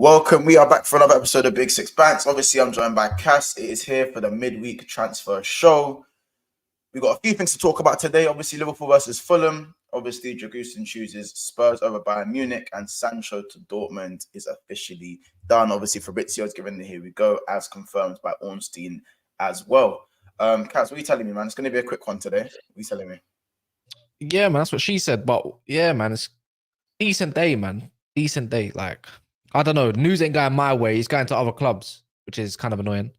Welcome. We are back for another episode of Big Six Bants. Obviously, I'm joined by Cass. It is here for the midweek transfer show. We've got a few things to talk about today. Obviously, Liverpool versus Fulham. Obviously, Dragusin chooses Spurs over Bayern Munich, and Sancho to Dortmund is officially done. Obviously, Fabrizio's given the here we go, as confirmed by Ornstein as well. Cass, what are you telling me, man? It's going to be a quick one today. What are you telling me? Yeah, man, that's what she said. But yeah, man, it's decent day, man. Decent day. Like, I don't know. News ain't going my way. He's going to other clubs, which is kind of annoying.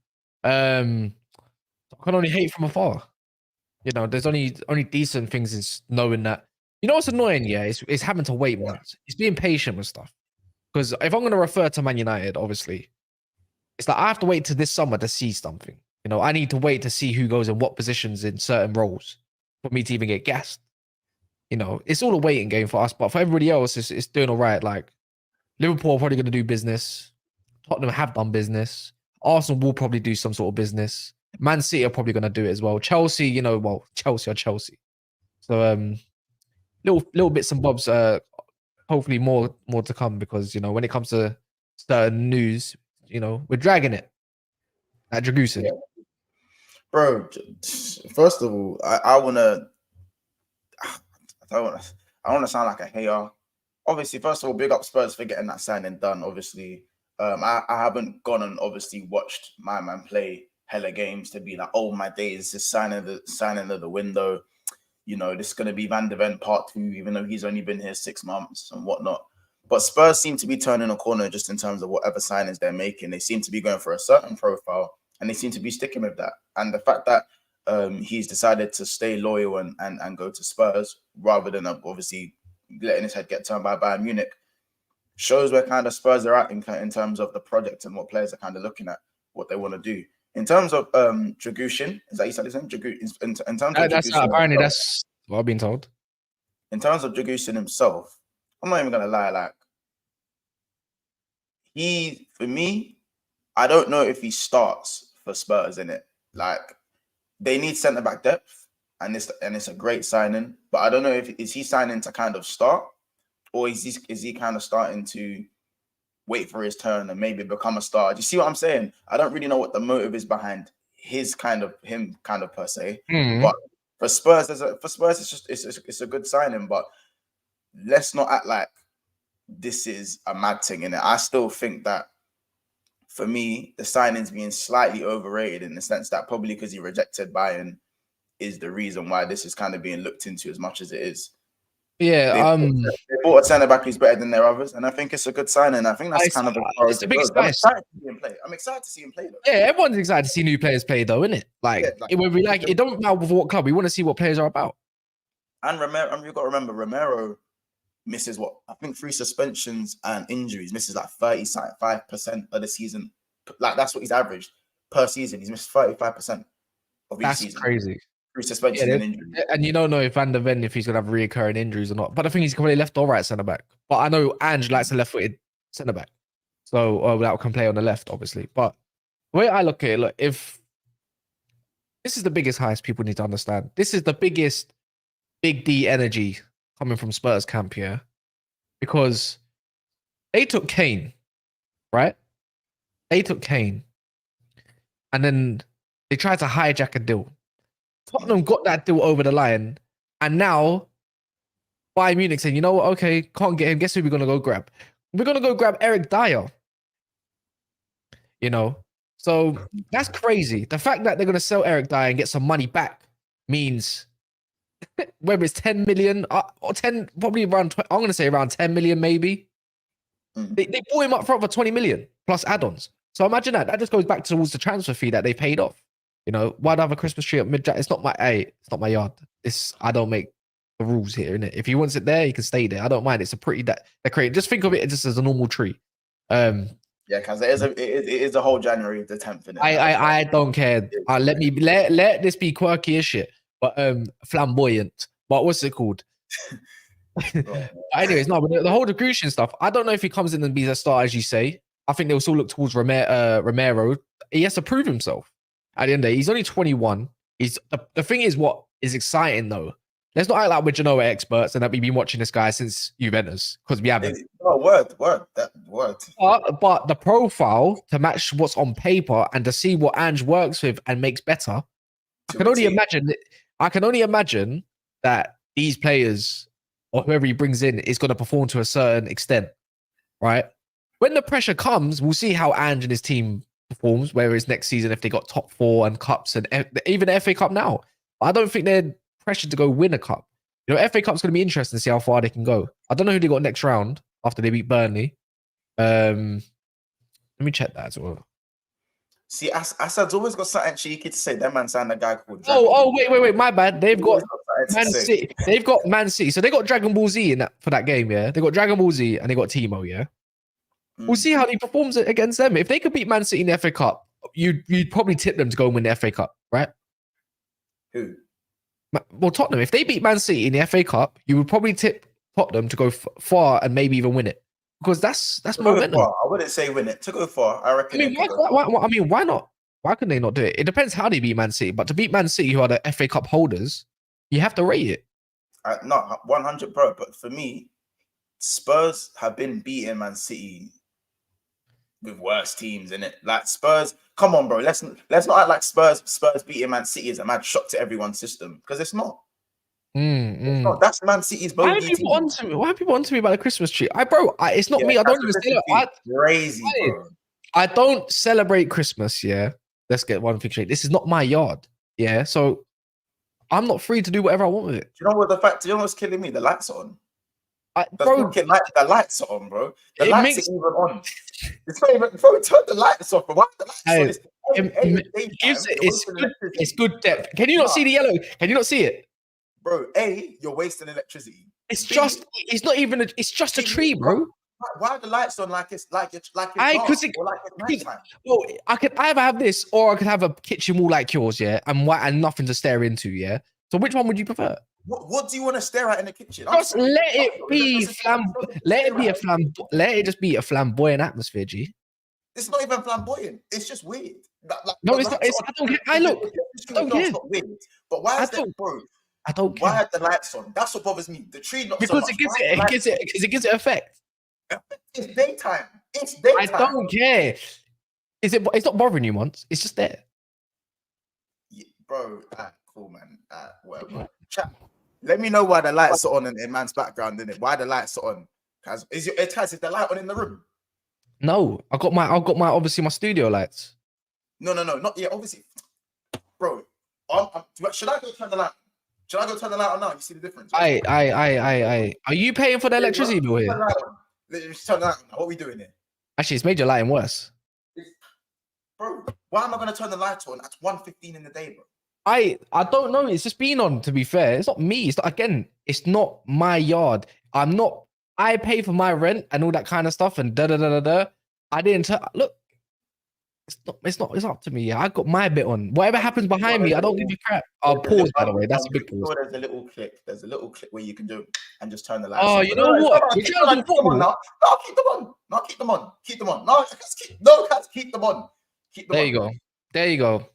I can only hate from afar. You know, there's only decent things is knowing that. You know what's annoying? Yeah, it's having to wait months. It's being patient with stuff. Because if I'm going to refer to Man United, obviously, it's like I have to wait till this summer to see something. You know, I need to wait to see who goes in what positions in certain roles for me to even get gassed. You know, it's all a waiting game for us, but for everybody else, it's doing all right. Like, Liverpool are probably going to do business. Tottenham have done business. Arsenal will probably do some sort of business. Man City are probably going to do it as well. Chelsea, you know, well, Chelsea are Chelsea. So, little bits and bobs. Hopefully more to come because you know when it comes to certain news, you know, we're dragging it at Dragusin. Yeah. Bro, first of all, I want to sound like a hater. Obviously, first of all, big up Spurs for getting that signing done. Obviously, I haven't gone and obviously watched my man play hella games to be like, oh my days, this signing of the window. You know, this is going to be Van de Ven part 2, even though he's only been here 6 months and whatnot. But Spurs seem to be turning a corner just in terms of whatever signings they're making. They seem to be going for a certain profile, and they seem to be sticking with that. And the fact that he's decided to stay loyal and go to Spurs rather than obviously letting his head get turned by Bayern Munich shows where kind of Spurs are at in terms of the project and what players are kind of looking at, what they want to do. In terms of Dragusin, is that you said his name? In terms of that's apparently that's what I've been told. In terms of Dragusin himself, I'm not even gonna lie. Like for me, I don't know if he starts for Spurs in it. Like they need centre back depth, and it's a great signing. But I don't know if is he signing to kind of start, or is he kind of starting to wait for his turn and maybe become a star. Do you see what I'm saying? I don't really know what the motive is behind him per se. Mm-hmm. But for Spurs, it's a good signing. But let's not act like this is a mad thing in it. I still think that for me, the signing's being slightly overrated in the sense that probably because he rejected Bayern is the reason why this is kind of being looked into as much as it is. Yeah, they bought a centre back who's better than their others, and I think it's a good signing. I think that's kind of it's the biggest sign. I'm excited to see him play. Though. Yeah, everyone's excited to see new players play, though, isn't it? Like, it don't matter with what club. We want to see what players are about. And Romero, you've got to remember, Romero misses what I think 3 suspensions and injuries, misses like 35% of the season. Like that's what he's averaged per season. He's missed 35% of each season. That's crazy. 3 suspensions and injuries. And you don't know if Van de Ven, if he's going to have reoccurring injuries or not. But I think he's probably left or right centre back. But I know Ange likes a left-footed centre back. So that can play on the left, obviously. But the way I look at it, look, if this is the biggest highest people need to understand. This is the biggest big D energy coming from Spurs camp here. Because they took Kane, right? They took Kane. And then they tried to hijack a deal. Tottenham got that deal over the line, and now Bayern Munich saying, you know what, okay, can't get him. Guess who we're going to go grab? We're going to go grab Eric Dyer. You know? So that's crazy. The fact that they're going to sell Eric Dyer and get some money back means whether it's 10 million or 10, probably around, I'm going to say around 10 million maybe. They bought him up front for 20 million plus add-ons. So imagine that. That just goes back towards the transfer fee that they paid off. You know, why do I have a Christmas tree at mid-Jack? It's not my yard. I don't make the rules here, innit? If he wants it there, he can stay there. I don't mind. It's a pretty decorated. Just think of it just as a normal tree. Yeah, because it is a whole January the 10th. I don't care. Let this be quirky as shit, but flamboyant. But what's it called? Anyways, no, but the whole Dragusin stuff. I don't know if he comes in and be a star, as you say. I think they'll still look towards Romero. He has to prove himself. At the end of the day, he's only 21. The thing is, what is exciting though, Let's not act like we're Genoa experts and that we've been watching this guy since Juventus, because we haven't. Oh, word. But the profile to match what's on paper and to see what Ange works with and makes better, I can only imagine that these players or whoever he brings in is going to perform to a certain extent, right? When the pressure comes, we'll see how Ange and his team performs, whereas next season if they got top 4 and cups and even the FA Cup now. I don't think they're pressured to go win a cup. You know, FA Cup's going to be interesting to see how far they can go. I don't know who they got next round after they beat Burnley. Let me check that as well. See, Assad's always got something cheeky to say. That man signed a guy called Wait, my bad. They've got Man City. They've got Man City. So they got Dragon Ball Z in that for that game, yeah? They got Dragon Ball Z and they got Timo, yeah? We'll see how he performs against them. If they could beat Man City in the FA Cup, you'd probably tip them to go and win the FA Cup, right? Who? Well, Tottenham. If they beat Man City in the FA Cup, you would probably tip Tottenham to go far and maybe even win it, because that's momentum. I wouldn't say win it. To go far, I reckon. Why not? Why couldn't they not do it? It depends how they beat Man City. But to beat Man City, who are the FA Cup holders, you have to rate it. Not 100, bro. But for me, Spurs have been beating Man City with worse teams in it. Like Spurs, come on, bro. Let's not act like Spurs beating Man City is a mad shock to everyone's system, because it's not. It's not. That's Man City's bogey. Why are people on to me about the Christmas tree? It's not me. I don't even celebrate. Crazy, bro. I don't celebrate Christmas. Yeah, let's get one thing straight. This is not my yard. Yeah, so I'm not free to do whatever I want with it. Do you know what do you know what's killing me? The lights are on. Bro, the lights are on, bro. The lights are even on. It's not even, bro, turn the lights off, bro. Why the lights on? It's good depth. Can you not see the yellow? Can you not see it? Bro, you're wasting electricity. It's just a tree, bro. Why are the lights on like it's nighttime? Well, I could either have this or I could have a kitchen wall like yours, yeah, and nothing to stare into, yeah. So which one would you prefer? What do you want to stare at in the kitchen? Just let it just be a flamboyant atmosphere, G. It's not even flamboyant. It's just weird. No, it's not. I don't care. It's not weird. But why is that, bro? I don't care. Why are the lights on? That's what bothers me. The tree, not because so much. it gives it effect. It's daytime. I don't care. It's not bothering you once. It's just there. Yeah, bro, cool, man. Whatever. Chat. Let me know why the lights are on in man's background, innit? Why the lights are on? Is the light on in the room? No, I got my obviously my studio lights. No, not yet. Obviously, bro. Should I go turn the light? Should I go turn the light on now? You see the difference? Are you paying for the electricity bill here? Let's turn the light on. What are we doing here? Actually, it's made your lighting worse. Bro, why am I gonna turn the light on at 1:15 in the day, bro? I don't know. It's just been on, to be fair. It's not me. It's not my yard. I pay for my rent and all that kind of stuff and I didn't look. It's up to me. I got my bit on. Whatever happens behind me, I don't give a crap. I'll pause, by the way. That's a big pause. There's a little click. There's a little click where you can do and just turn the lights on. Oh, you know what? Keep them on. No, keep them on. No, keep them on. Keep them on. No, keep them on. There you go. There you go.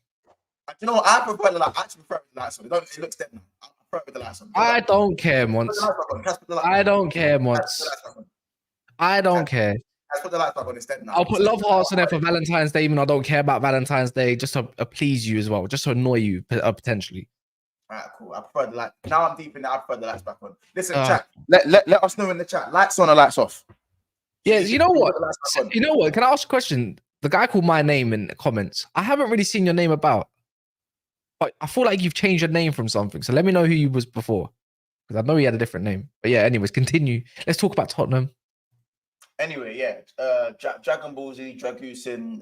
You know what? I prefer the lights. I actually prefer the lights on. It looks dead now. I prefer with the lights on. I don't care, Mons. I don't care, Mons. I don't care. Let's put the lights back on instead now. I'll put love hearts on there for Valentine's Day, even though I don't care about Valentine's Day, just to please you as well, just to annoy you potentially. All right, cool. I prefer the light. Now I'm deep in there. I prefer the lights back on. Listen, chat. Let us know in the chat. Lights on or lights off? Yeah, you know what? Can I ask a question? The guy called my name in the comments. I haven't really seen your name about. But I feel like you've changed your name from something. So let me know who you was before. Because I know he had a different name. But yeah, anyways, continue. Let's talk about Tottenham. Anyway, yeah. Dragon Ball Z, Dragusin,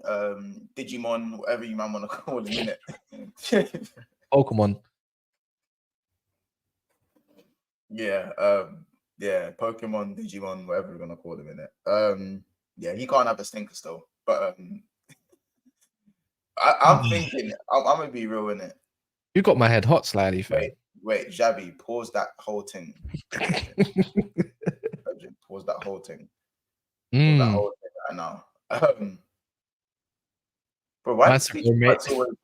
Digimon, whatever you man want to call him, innit? Pokemon. Yeah, Pokemon, Digimon, whatever you're gonna call him, innit? Yeah, he can't have a stinker still. But I'm thinking, I'm gonna be real in it. You got my head hot slightly, fam. Wait, Javi, pause that whole thing. Pause that whole thing. That whole thing right now. Bro, why speech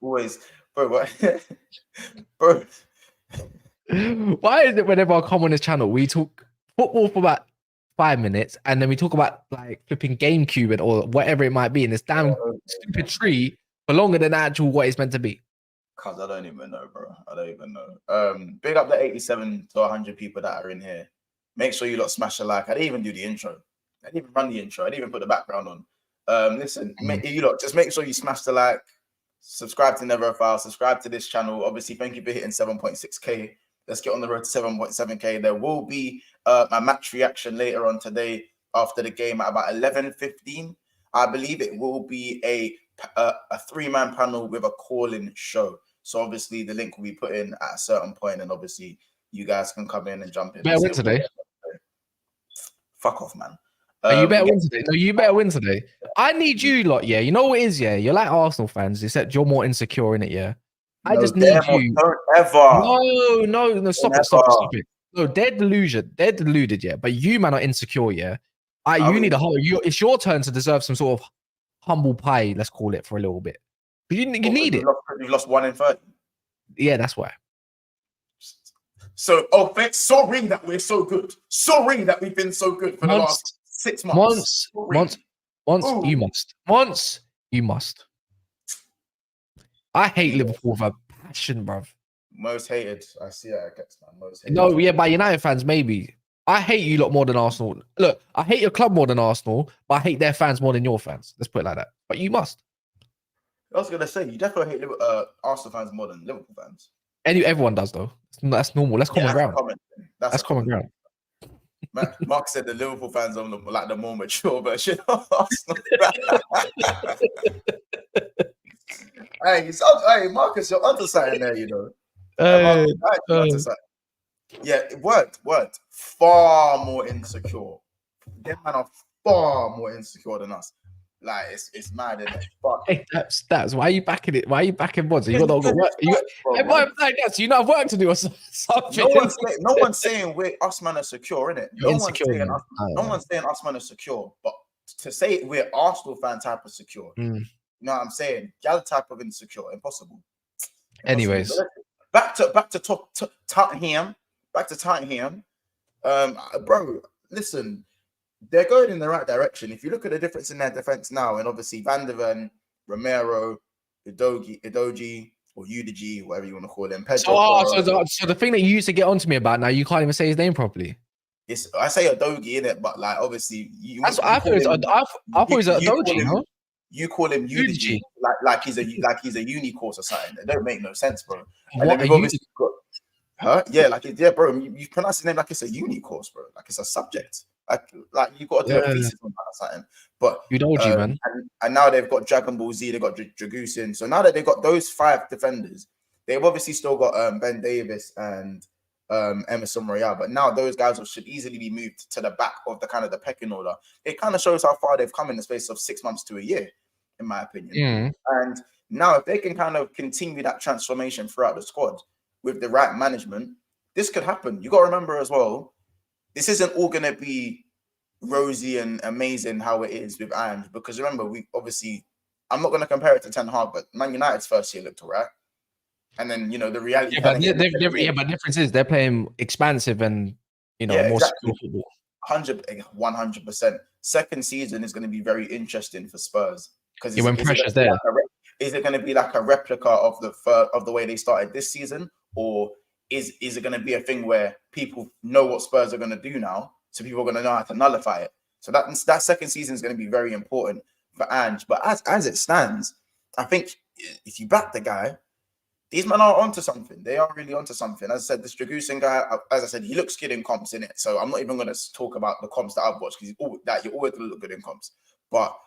always bro, what? Bro. Why is it whenever I come on this channel, we talk football for about 5 minutes and then we talk about like flipping GameCube and or whatever it might be in this damn stupid tree for longer than actual what it's meant to be? Cause I don't even know, bro. I don't even know. Big up the 87 to 100 people that are in here. Make sure you lot smash a like. I didn't even do the intro. I didn't even run the intro. I didn't even put the background on. Listen, you lot just make sure you smash the like, subscribe to Never a File, subscribe to this channel. Obviously, thank you for hitting 7.6k. Let's get on the road to 7.7k. There will be a match reaction later on today after the game at about 11:15. I believe it will be a 3-man panel with a call-in show. So obviously the link will be put in at a certain point, and obviously you guys can come in and jump in. Better win today. Fuck off, man. You better win today. No, you better win today. I need you lot, yeah. You know what it is, yeah? You're like Arsenal fans, except you're more insecure in it, yeah. I just need you. Don't ever. No, stop it. No, they're deluded, yeah. But you, man, are insecure, yeah. You need a whole. It's your turn to deserve some sort of humble pie, let's call it, for a little bit. You need it. You've lost 1 in 30. Yeah, that's why. So, sorry that we're so good. Sorry that we've been so good for the last 6 months. Once you must. I hate Liverpool with a passion, bruv. Most hated. I see that against man. Most hated. No, yeah, by United fans, maybe. I hate you lot more than Arsenal. Look, I hate your club more than Arsenal, but I hate their fans more than your fans. Let's put it like that. But you must. I was gonna say you definitely hate Arsenal fans more than Liverpool fans. Everyone does though. That's normal. That's common ground. That's common ground. Mark said the Liverpool fans are like the more mature version of Arsenal. Hey, Marcus, you're onto something there, you know. Yeah, it worked. Far more insecure. Them man are far more insecure than us. Like it's mad, isn't it? But hey, that's why are you backing it? Why are you backing Mods? You got no work. You not have work to do or something. No one's saying us man are secure, innit? No one's saying us man are secure. But to say we're Arsenal fan type of secure, you know what I'm saying? Gal type of insecure, impossible. Anyways, back to Tottenham. Back to Tottenham. Bro, listen. They're going in the right direction. If you look at the difference in their defense now, and obviously Van der Ven, Romero, Udogie, or Udigi, whatever you want to call him. So the thing that you used to get onto me about now, you can't even say his name properly. I say Udogie in it, but like obviously I thought it was Udogie, huh? You call him Udigi, like he's a uni course or something. It don't make no sense, bro. And then we've obviously got, huh? Yeah, bro. You pronounce his name like it's a uni course, bro. Like it's a subject. Like you got to do a thesis on that or something. But Udogie, man. And now they've got Dragon Ball Z, they've got Dragusin. So now that they've got those 5 defenders, they've obviously still got Ben Davis and Emerson Royale. But now those guys should easily be moved to the back of the pecking order. It kind of shows how far they've come in the space of 6 months to a year, in my opinion. And now if they can kind of continue that transformation throughout the squad with the right management, this could happen. You got to remember as well, this isn't all going to be rosy and amazing how it is with Ange, because remember, I'm not going to compare it to Ten Hag, but Man United's first year looked all right. And then, you know, the reality. Yeah, but the difference is they're playing expansive and, you know, more secure football. 100%. Second season is going to be very interesting for Spurs. Because when pressure's there. Is it going to be like a replica of the way they started this season? Or is it going to be a thing where people know what Spurs are going to do now, so people are going to know how to nullify it? So that second season is going to be very important for Ange. But as it stands, I think if you back the guy, these men are onto something. They are really onto something. As I said, this Dragusin guy, as I said, he looks good in comps, in it. So I'm not even going to talk about the comps that I've watched, because you're always going to look good in comps. But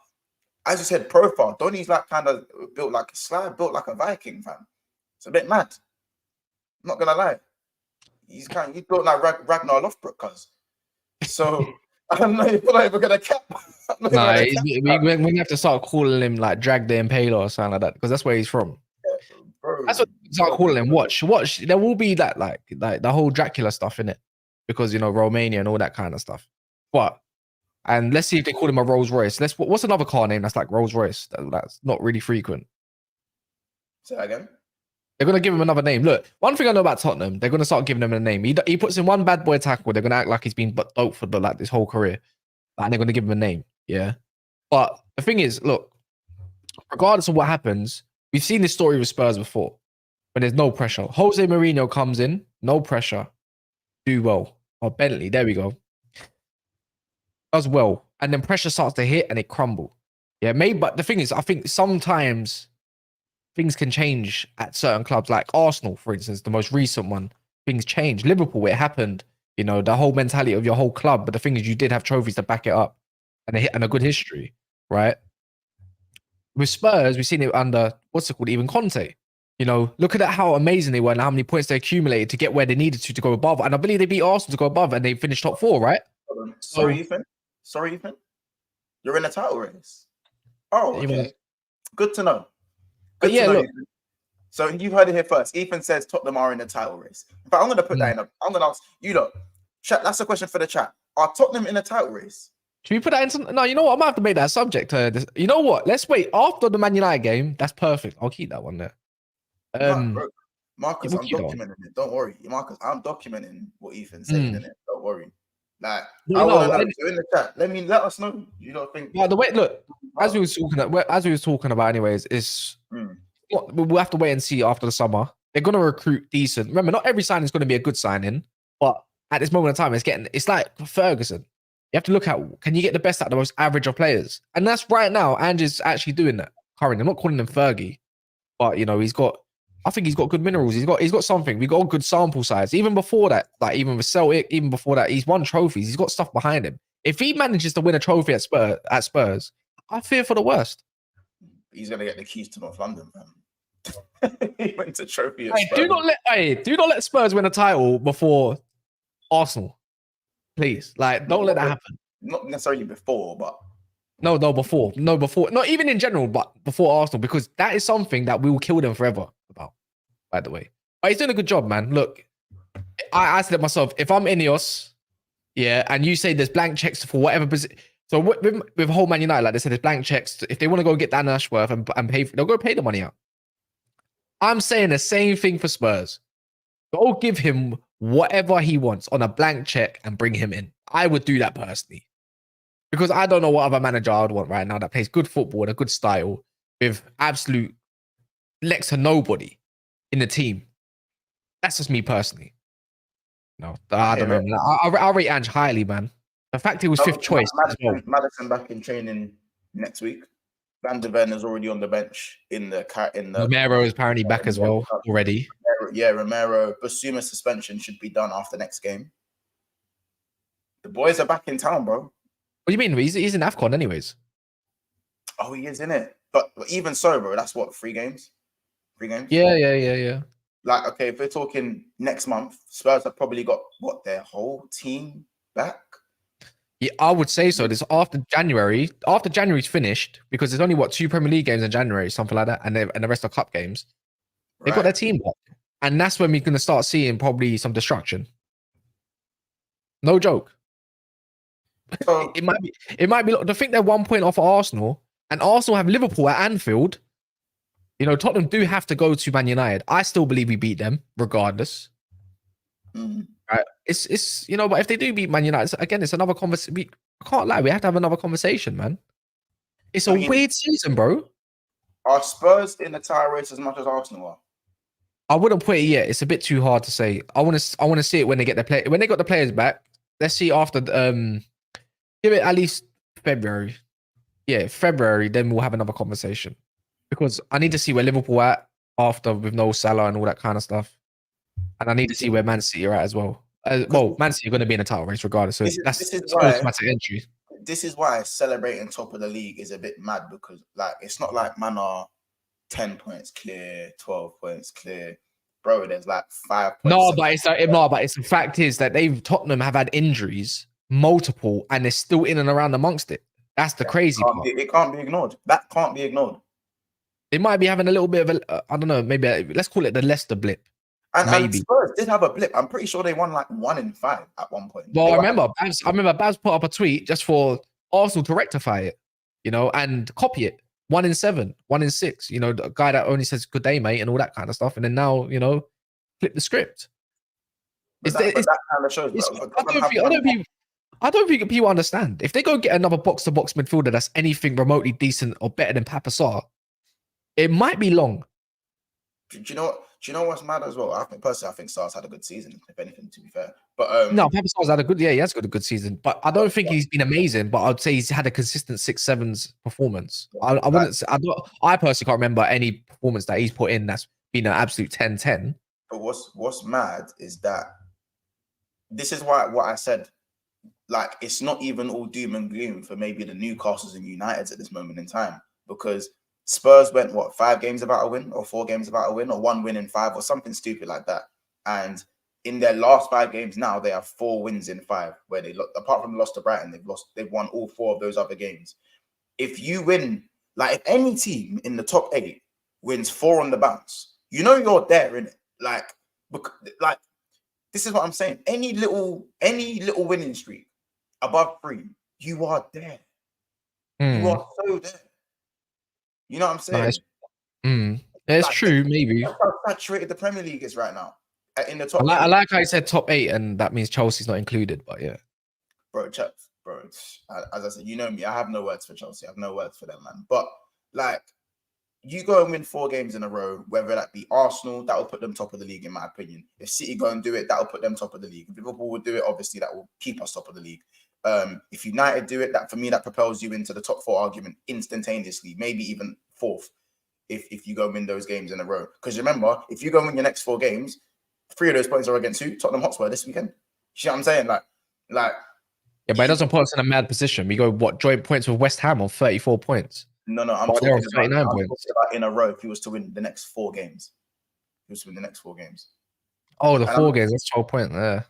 as you said, profile, Donny's like kind of built like a Viking, fam. It's a bit mad. I'm not gonna lie. He's built like Ragnar Lothbrok, cuz. So I don't know if I'm ever gonna cap. We're gonna have to start calling him like Drag the Impaler or something like that, because that's where he's from. Bro, that's what start calling him. Watch. There will be that like the whole Dracula stuff in it, because you know Romania and all that kind of stuff. And let's see if they call him a Rolls Royce. What's another car name that's like Rolls Royce? That's not really frequent. Say that again. They're going to give him another name. Look, one thing I know about Tottenham, they're going to start giving him a name. He puts in one bad boy tackle, they're going to act like he's been dope for like this whole career. And they're going to give him a name. Yeah. But the thing is, look, regardless of what happens, we've seen this story with Spurs before when there's no pressure. Jose Mourinho comes in, no pressure, do well. Oh, Bentley, there we go. Does well. And then pressure starts to hit and it crumble. Yeah, maybe. But the thing is, I think sometimes things can change at certain clubs, like Arsenal, for instance, the most recent one. Things change. Liverpool, it happened. You know, the whole mentality of your whole club. But the thing is, you did have trophies to back it up and a good history, right? With Spurs, we've seen it under, what's it called, even Conte. You know, look at how amazing they were and how many points they accumulated to get where they needed to go above. And I believe they beat Arsenal to go above and they finished top 4, right? Sorry, Ethan. You're in a title race. Oh, okay. Good to know. But yeah, look. Ethan. So you heard it here first. Ethan says Tottenham are in the title race. But I'm going to put that in. I'm going to ask you lot. Chat. That's a question for the chat. Are Tottenham in a title race? Should we put that into? No, you know what? I might have to make that a subject. You know what? Let's wait after the Man United game. That's perfect. I'll keep that one there. Marcus, I'm documenting it. Don't worry, Marcus. I'm documenting what Ethan's saying in it. Don't worry. Like, I want to know. You're in the chat. Let us know. You don't think? Yeah, the way. Look, as we was talking about, anyways, is we'll have to wait and see after the summer. They're gonna recruit decent. Remember, not every signing is gonna be a good signing, but at this moment in time, it's like Ferguson. You have to look at, can you get the best out of the most average of players? And that's right now. Ange's actually doing that currently. I'm not calling him Fergie, but you know, I think he's got good minerals. He's got something. We got a good sample size. Even before that, like even with Celtic, even before that, he's won trophies. He's got stuff behind him. If he manages to win a trophy at Spurs, I fear for the worst. He's gonna get the keys to North London, man. He went to trophy at Spurs. Do not let Spurs win a title before Arsenal. Please, like, don't let that happen. Not necessarily before, but before. Not even in general, but before Arsenal, because that is something that we will kill them forever about. By the way, but he's doing a good job, man. Look, I said it myself. If I'm Ineos, yeah, and you say there's blank checks for whatever position. So with whole Man United, like they said, there's blank checks. If they want to go get Dan Ashworth and pay, they'll go pay the money out. I'm saying the same thing for Spurs. Go give him whatever he wants on a blank check and bring him in. I would do that personally. Because I don't know what other manager I would want right now that plays good football and a good style with absolute next to nobody in the team. That's just me personally. No, I don't know. I rate Ange highly, man. The fact he was fifth choice. Maddison back in training next week. Van de Ven is already on the bench in the Romero is apparently back as well already. Romero. Basuma suspension should be done after next game. The boys are back in town, bro. What do you mean? He's in AFCON anyways. Oh, he is in it. But even so, bro, that's what, 3 games? 3 games? Yeah. Like, okay, if we're talking next month, Spurs have probably got their whole team back. Yeah, I would say so. This after January. After January's finished, because there's only 2 Premier League games in January, something like that, and the rest are cup games. They've got their team back, and that's when we're going to start seeing probably some destruction. No joke. So, it might be. To think they're 1 point off of Arsenal, and Arsenal have Liverpool at Anfield. You know, Tottenham do have to go to Man United. I still believe we beat them, regardless. Right? It's you know, but if they do beat Man United, again, it's another conversation. I can't lie, we have to have another conversation, man. It's a weird season, bro. Are Spurs in the title race as much as Arsenal are? I wouldn't put it yet. It's a bit too hard to say. I want to see it when they get when they got the players back. Let's see after give it at least February. Yeah, February, then we'll have another conversation. Because I need to see where Liverpool are at after with no Salah and all that kind of stuff. And I need to see where Man City are at as well. Man City are going to be in a title race regardless. So that's automatic entry. This is why celebrating top of the league is a bit mad, because like it's not like man are 10 points clear, 12 points clear. Bro, there's like 5 points. No, but it's the fact is that Tottenham have had injuries, multiple, and they're still in and around amongst it. That's the crazy part. It can't be ignored. That can't be ignored. They might be having a little bit of I don't know, maybe let's call it the Leicester blip. And Spurs did have a blip. I'm pretty sure they won like 1 in 5 at one point. Well, I remember Babs put up a tweet just for Arsenal to rectify it, you know, and copy it. 1 in 7, 1 in 6. You know, the guy that only says good day, mate, and all that kind of stuff. And then now, you know, flip the script. But that kind of shows. I don't think people understand. If they go get another box-to-box midfielder that's anything remotely decent or better than Papa Sarr, it might be long. Do you know what's mad as well? I think Sarr's had a good season, if anything, to be fair. But no, Papa Sarr's had a good, he has got a good season. But I don't think he's been amazing. But I'd say he's had a consistent 6-7s performance. I wouldn't say, I personally can't remember any performance that he's put in that's been an absolute 10-10. But what's mad is that this is what I said. Like, it's not even all doom and gloom for maybe the Newcastles and Uniteds at this moment in time, because Spurs went 5 games without a win, or 4 games without a win, or 1 win in 5, or something stupid like that. And in their last 5 games now, they have 4 wins in 5, where they apart from the loss to Brighton, they've won all 4 of those other games. If you win, like if any team in the top 8 wins 4 on the bounce, you know you're there, innit? Like this is what I'm saying. Any little winning streak above 3, you are there. You are so there. You know what I'm saying? It's true, maybe. That's how saturated the Premier League is right now. In the top, I like how you said top 8, and that means Chelsea's not included. But yeah, bro, as I said, you know me. I have no words for Chelsea. I have no words for them, man. But like, you go and win 4 games in a row, whether that be Arsenal, that will put them top of the league, in my opinion. If City go and do it, that will put them top of the league. If Liverpool will do it, obviously that will keep us top of the league. If United do it, that for me, that propels you into the top 4 argument instantaneously, maybe even 4th, if you go win those games in a row. Because remember, if you go win your next 4 games, 3 of those points are against who? Tottenham Hotspur this weekend. You know what I'm saying? Like, yeah, but it doesn't put us in a mad position. We go joint points with West Ham on 34 points. No, I'm talking about in a row. If he was to win the next 4 games, Oh, the 4 games. That's 12 points there,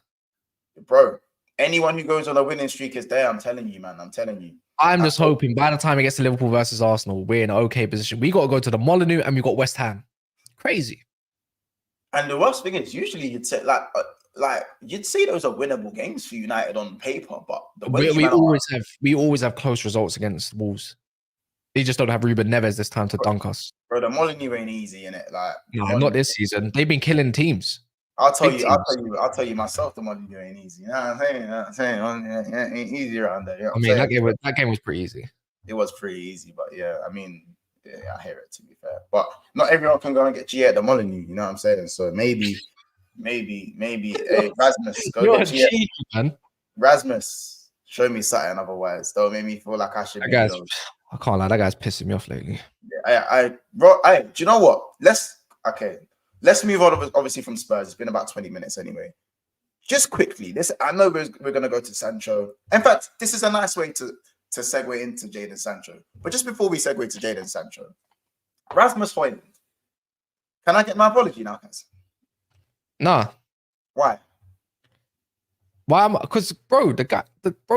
bro. Anyone who goes on a winning streak is there. I'm telling you, man. I'm telling you. I'm just hoping by the time it gets to Liverpool versus Arsenal, we're in an okay position. We got to go to the Molineux and we got West Ham. Crazy. And the worst thing is, usually you'd say like you'd say those are winnable games for United on paper, but the way we always have close results against Wolves. They just don't have Ruben Neves this time to dunk us. Bro, the Molineux ain't easy, innit? Like, no, not this season. They've been killing teams. I'll tell you myself, the Molineux ain't easy. You know what I'm saying? It ain't easy around there. You know that game was pretty easy. It was pretty easy, but yeah, I mean, yeah, I hear it, to be fair. But not everyone can go and get G at the Molineux, you know what I'm saying? So maybe, hey, Rasmus, go get G, man. Rasmus, show me something otherwise. Don't make me feel like I should be. I can't lie, that guy's pissing me off lately. Yeah, do you know what? Let's move on, obviously, from Spurs. It's been about 20 minutes anyway. Just quickly, I know we're going to go to Sancho. In fact, this is a nice way to segue into Jadon Sancho. But just before we segue to Jadon Sancho, Rasmus Højlund. Can I get my apology now, guys? Nah. Why? Because, bro,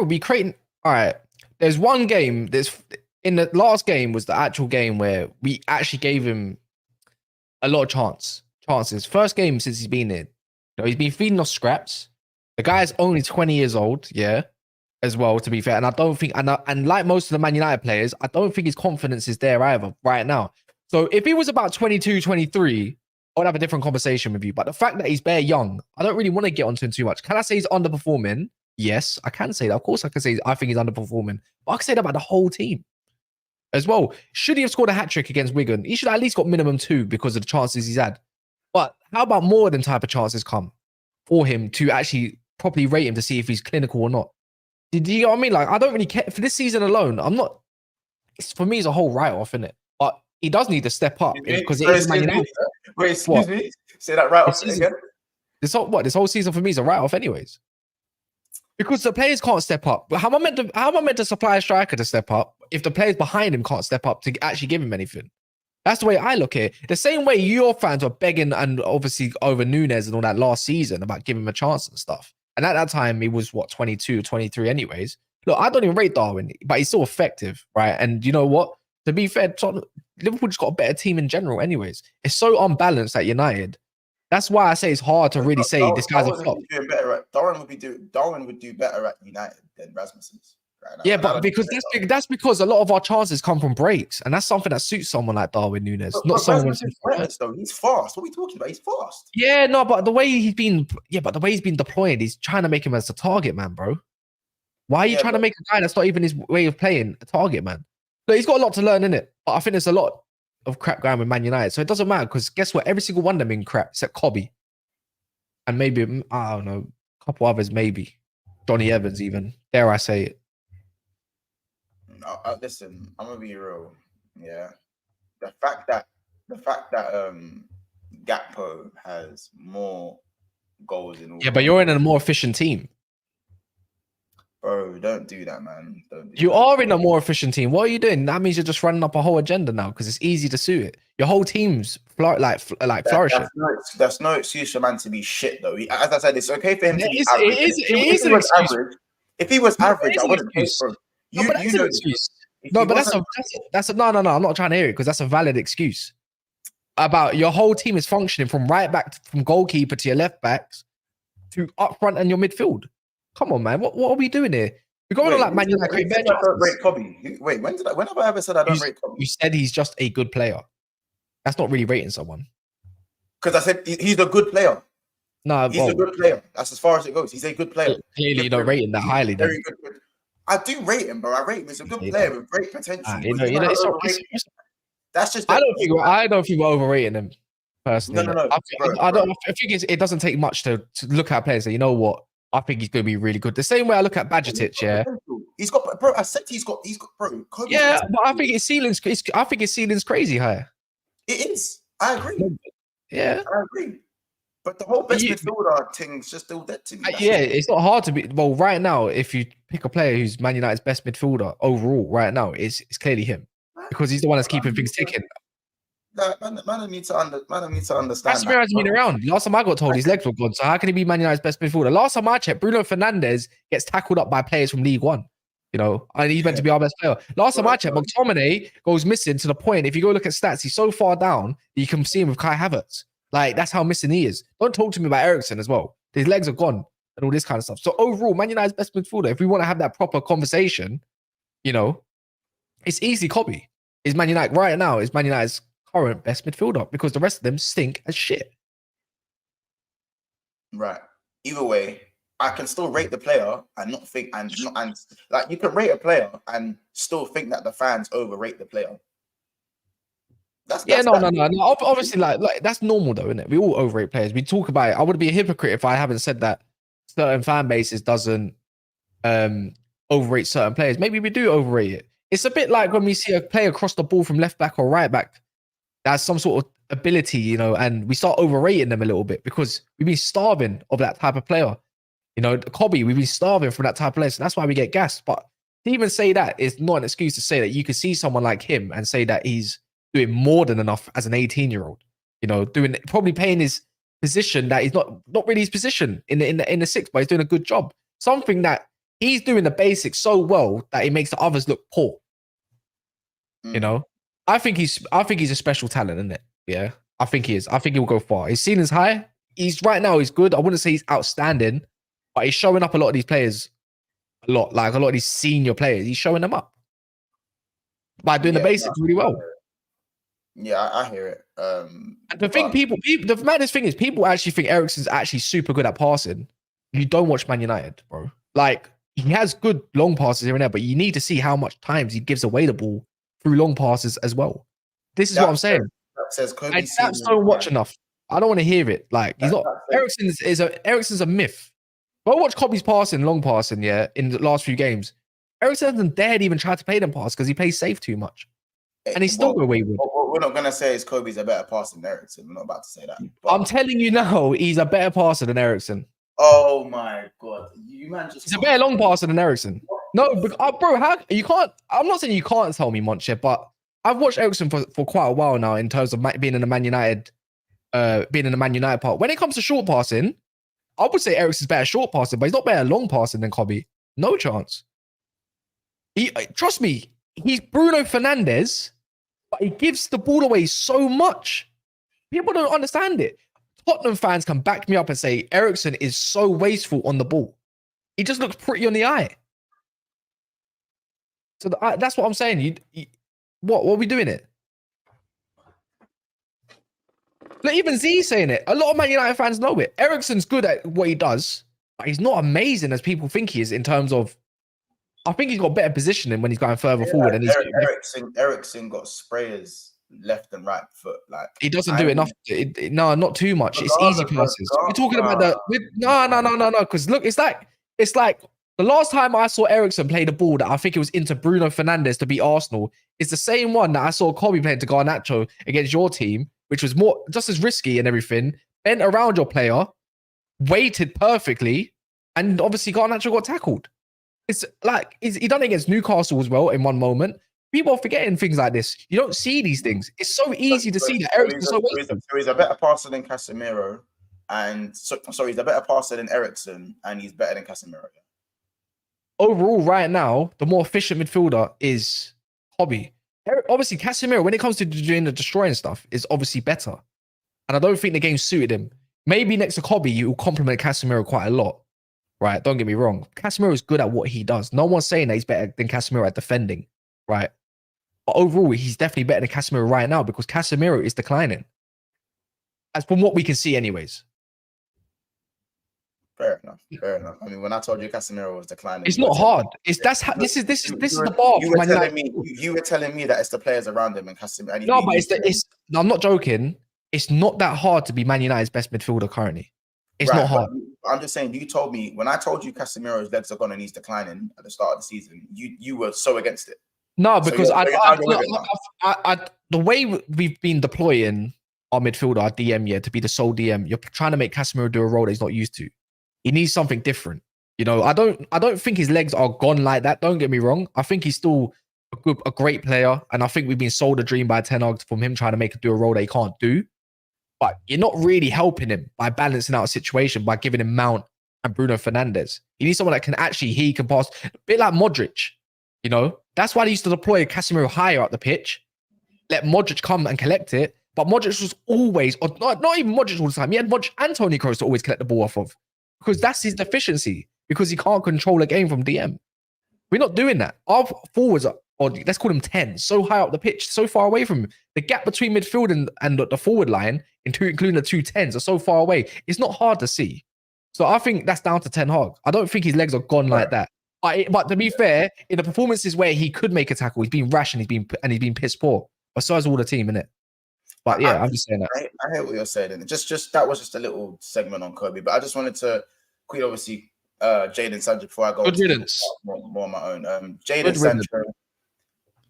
we creating... All right, there's one game... In the last game was the actual game where we actually gave him a lot of chances. First game since he's been in. He's been feeding off scraps. The guy's only 20 years old, yeah, as well, to be fair. And I don't think, and like most of the Man United players, I don't think his confidence is there either right now. So if he was about 22, 23, I would have a different conversation with you. But the fact that he's bare young, I don't really want to get onto him too much. Can I say he's underperforming? Yes, I can say that. Of course I can say I think he's underperforming. But I can say that about the whole team as well. Should he have scored a hat-trick against Wigan? He should have at least got minimum 2 because of the chances he's had. But how about more than type of chances come for him to actually properly rate him to see if he's clinical or not? Did you know what I mean? Like, I don't really care. For this season alone, for me, it's a whole write-off, isn't it? But he does need to step up because it is Man United. Wait, excuse me? Say that write-off again? This whole season for me is a write-off anyways. Because the players can't step up. How am I meant to supply a striker to step up if the players behind him can't step up to actually give him anything? That's the way I look at it. The same way your fans were begging and obviously over Nunes and all that last season about giving him a chance and stuff. And at that time, he was, 22, 23 anyways. Look, I don't even rate Darwin, but he's still effective, right? And you know what? To be fair, Liverpool just got a better team in general anyways. It's so unbalanced at United. That's why I say it's hard to really say this guy's a flop. Darwin would do better at United than Rasmus is. right now. Yeah, And I but don't because that's because a lot of our chances come from breaks, and that's something that suits someone like Darwin Núñez, not someone Rasmus is reckless, though. He's fast. What are we talking about? He's fast. Yeah, no, but the way he's been deployed, he's trying to make him as a target man, bro. Why are you Yeah, trying to make a guy that's not even his way of playing a target man? Look, he's got a lot to learn in it, but I think there's a lot of crap going with Man United, so it doesn't matter because guess what? Every single one of them in crap, except Cobby, and maybe I don't know, a couple others, maybe Johnny Evans, even dare I say it. No, listen, I'm gonna be real. Yeah, the fact that Gakpo has more goals in all. Yeah, but you're in a more efficient team. Bro, don't do that, man. Don't do You that. are in a more efficient team. What are you doing? That means you're just running up a whole agenda now because it's easy to suit it. Your whole team's flourishing. That's no excuse for man to be shit, though. As I said, it's okay for him to be It average. is an excuse. If he was average, I wouldn't excuse. bro. No, but that's an excuse. No, but that's a no. I'm not trying to hear it because that's a valid excuse. About your whole team is functioning from right back, from goalkeeper to your left backs to up front and your midfield. Come on, man. What are we doing here? We're going on like Man United. I don't rate Cobby. Wait, when have I ever said I don't rate Cobby? You said he's just a good player. That's not really rating someone. Because I said he's a good player. No, he's a good player. That's as far as it goes. He's a good player. Clearly, you don't rate him that highly. Then. Very good. I do rate him, bro. I rate him. He's a good player with great potential. That's just. I don't think we're overrating him personally. No. I think it doesn't take much to look at players and say, you know what? I think he's going to be really good. The same way I look at Bajcetic, yeah. He's got, bro. I said he's got, bro. Kobe, yeah, but I think his ceiling's crazy high. It is. I agree. Yeah, I agree. But the whole best midfielder thing's just still dead to me. It's not hard to be. Well, right now, if you pick a player who's Man United's best midfielder overall, right now, it's clearly him because he's the one that's keeping things ticking. Man need to understand. That's where he's been around. Last time I got told his legs were gone, so how can he be Man United's best midfielder? Last time I checked, Bruno Fernandes gets tackled up by players from League One. You know, and he's meant to be our best player. Last time I checked, McTominay goes missing to the point. If you go look at stats, he's so far down that you can see him with Kai Havertz. Like that's how missing he is. Don't talk to me about Eriksen as well. His legs are gone and all this kind of stuff. So overall, Man United's best midfielder. If we want to have that proper conversation, you know, it's easy. Copy is Man United right now. Is Man United's current best midfielder because the rest of them stink as shit. Right. Either way, I can still rate the player and not think and like you can rate a player and still think that the fans overrate the player. No. Obviously, like that's normal though, isn't it? We all overrate players. We talk about it. I would be a hypocrite if I haven't said that certain fan bases doesn't overrate certain players. Maybe we do overrate it. It's a bit like when we see a player cross the ball from left back or right back that has some sort of ability, you know, and we start overrating them a little bit because we've been starving of that type of player. You know, Cobby, we've been starving from that type of player. So that's why we get gassed. But to even say that is not an excuse to say that you could see someone like him and say that he's doing more than enough as an 18-year-old. You know, probably playing his position that he's not really his position in the six, but he's doing a good job. Something that he's doing the basics so well that it makes the others look poor. You know, I think he's a special talent, isn't it? Yeah, I think he is. I think he'll go far. His ceiling's high. He's good. I wouldn't say he's outstanding, but he's showing up a lot of these players a lot. Like a lot of these senior players, he's showing them up by doing the basics really well. Yeah, I hear it. And the maddest thing is people actually think Eriksen's actually super good at passing. You don't watch Man United, bro. Like he has good long passes here and there, but you need to see how much times he gives away the ball through long passes as well. This is what I'm saying. That says Kobe. I don't watch enough. I don't want to hear it. Like he's not. Eriksen's a myth. Go watch Kobe's passing, long passing, in the last few games. Eriksen hasn't dared even try to play them pass because he plays safe too much. And he's still going wayward. What we're not going to say is Kobe's a better passer than Eriksen. We're not about to say that. But I'm telling you now, he's a better passer than Eriksen. Oh my God. He's a better long passer than Eriksen. No, but, bro, how you can't. I'm not saying you can't tell me, Monche, but I've watched Eriksen for quite a while now in terms of being in the Man United part. When it comes to short passing, I would say Eriksen's better short passing, but he's not better long passing than Kobe. No chance. Trust me, he's Bruno Fernandes, but he gives the ball away so much. People don't understand it. Tottenham fans can back me up and say Eriksen is so wasteful on the ball. He just looks pretty on the eye. So that's what I'm saying. What are we doing it? Like even Z saying it. A lot of Man United fans know it. Eriksen's good at what he does, but he's not amazing as people think he is in terms of. I think he's got better positioning when he's going further forward, and Eriksen got sprayers left and right foot. Like he doesn't do enough. No, not too much. It's easy passes. We're talking about no. Because look, it's like the last time I saw Eriksen play the ball that I think it was into Bruno Fernandes to beat Arsenal. It's the same one that I saw Kobe playing to Garnacho against your team, which was more just as risky and everything. Bent around your player, waited perfectly, and obviously Garnacho got tackled. It's like he done it against Newcastle as well in one moment. People are forgetting things like this. You don't see these things. It's so easy to see that Eriksen's so wasted. So he's a better passer than Casemiro, and he's a better passer than Eriksen, and he's better than Casemiro. Overall, right now, the more efficient midfielder is Hobby. Obviously, Casemiro, when it comes to doing the destroying stuff, is obviously better. And I don't think the game suited him. Maybe next to Hobby, you will compliment Casemiro quite a lot. Right? Don't get me wrong. Casemiro is good at what he does. No one's saying that he's better than Casemiro at defending. Right? But overall, he's definitely better than Casemiro right now because Casemiro is declining. As from what we can see anyways. Fair enough. I mean, when I told you Casemiro was declining, it's not hard. This is the bar. You were telling me that it's the players around him and Casemiro. No, but no, I'm not joking. It's not that hard to be Man United's best midfielder currently. It's not hard. I'm just saying, you told me when I told you Casemiro's legs are gone and he's declining at the start of the season, you were so against it. No, because the way we've been deploying our midfielder, our DM, to be the sole DM, you're trying to make Casemiro do a role that he's not used to. He needs something different. You know, I don't think his legs are gone like that. Don't get me wrong. I think he's still a great player, and I think we've been sold a dream by Ten Hag from him trying to make him do a role that he can't do. But you're not really helping him by balancing out a situation by giving him Mount and Bruno Fernandes. You need someone that can he can pass, a bit like Modric. You know, that's why they used to deploy Casemiro higher up the pitch, let Modric come and collect it. But Modric was always, or not even Modric all the time. He had Modric and Toni Kroos to always collect the ball off of. Because that's his deficiency, because he can't control a game from DM. We're not doing that. Our forwards are, or let's call them 10, so high up the pitch, so far away from him. The gap between midfield and the forward line, including the two 10s, are so far away. It's not hard to see. So I think that's down to Ten Hag. I don't think his legs are gone like that. But to be fair, in the performances where he could make a tackle, he's been rash and he's been piss poor. But so has all the team, innit? But yeah, I'm just saying that. I hear what you're saying. And just that was just a little segment on Kobe. But I just wanted to quickly, obviously, Jadon Sancho before I go more on my own.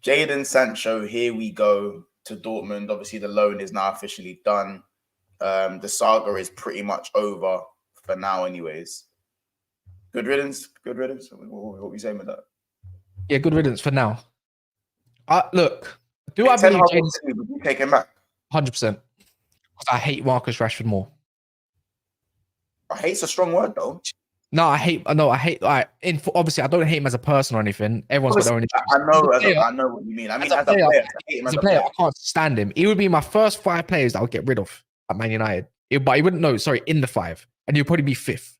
Jadon Sancho, here we go to Dortmund. Obviously, the loan is now officially done. The saga is pretty much over for now, anyways. Good riddance. Good riddance. What are we saying with that? Yeah, good riddance for now. Look, do I believe Jadon would you take him back? 100%. I hate Marcus Rashford more. I hate's a strong word, though. No, I hate. Obviously, I don't hate him as a person or anything. Everyone's got their own issues. I know what you mean. I mean, as a player, as a player, I can't stand him. He would be my first 5 players that I would get rid of at Man United. But he wouldn't know. Sorry, in the 5, and he'd probably be 5th.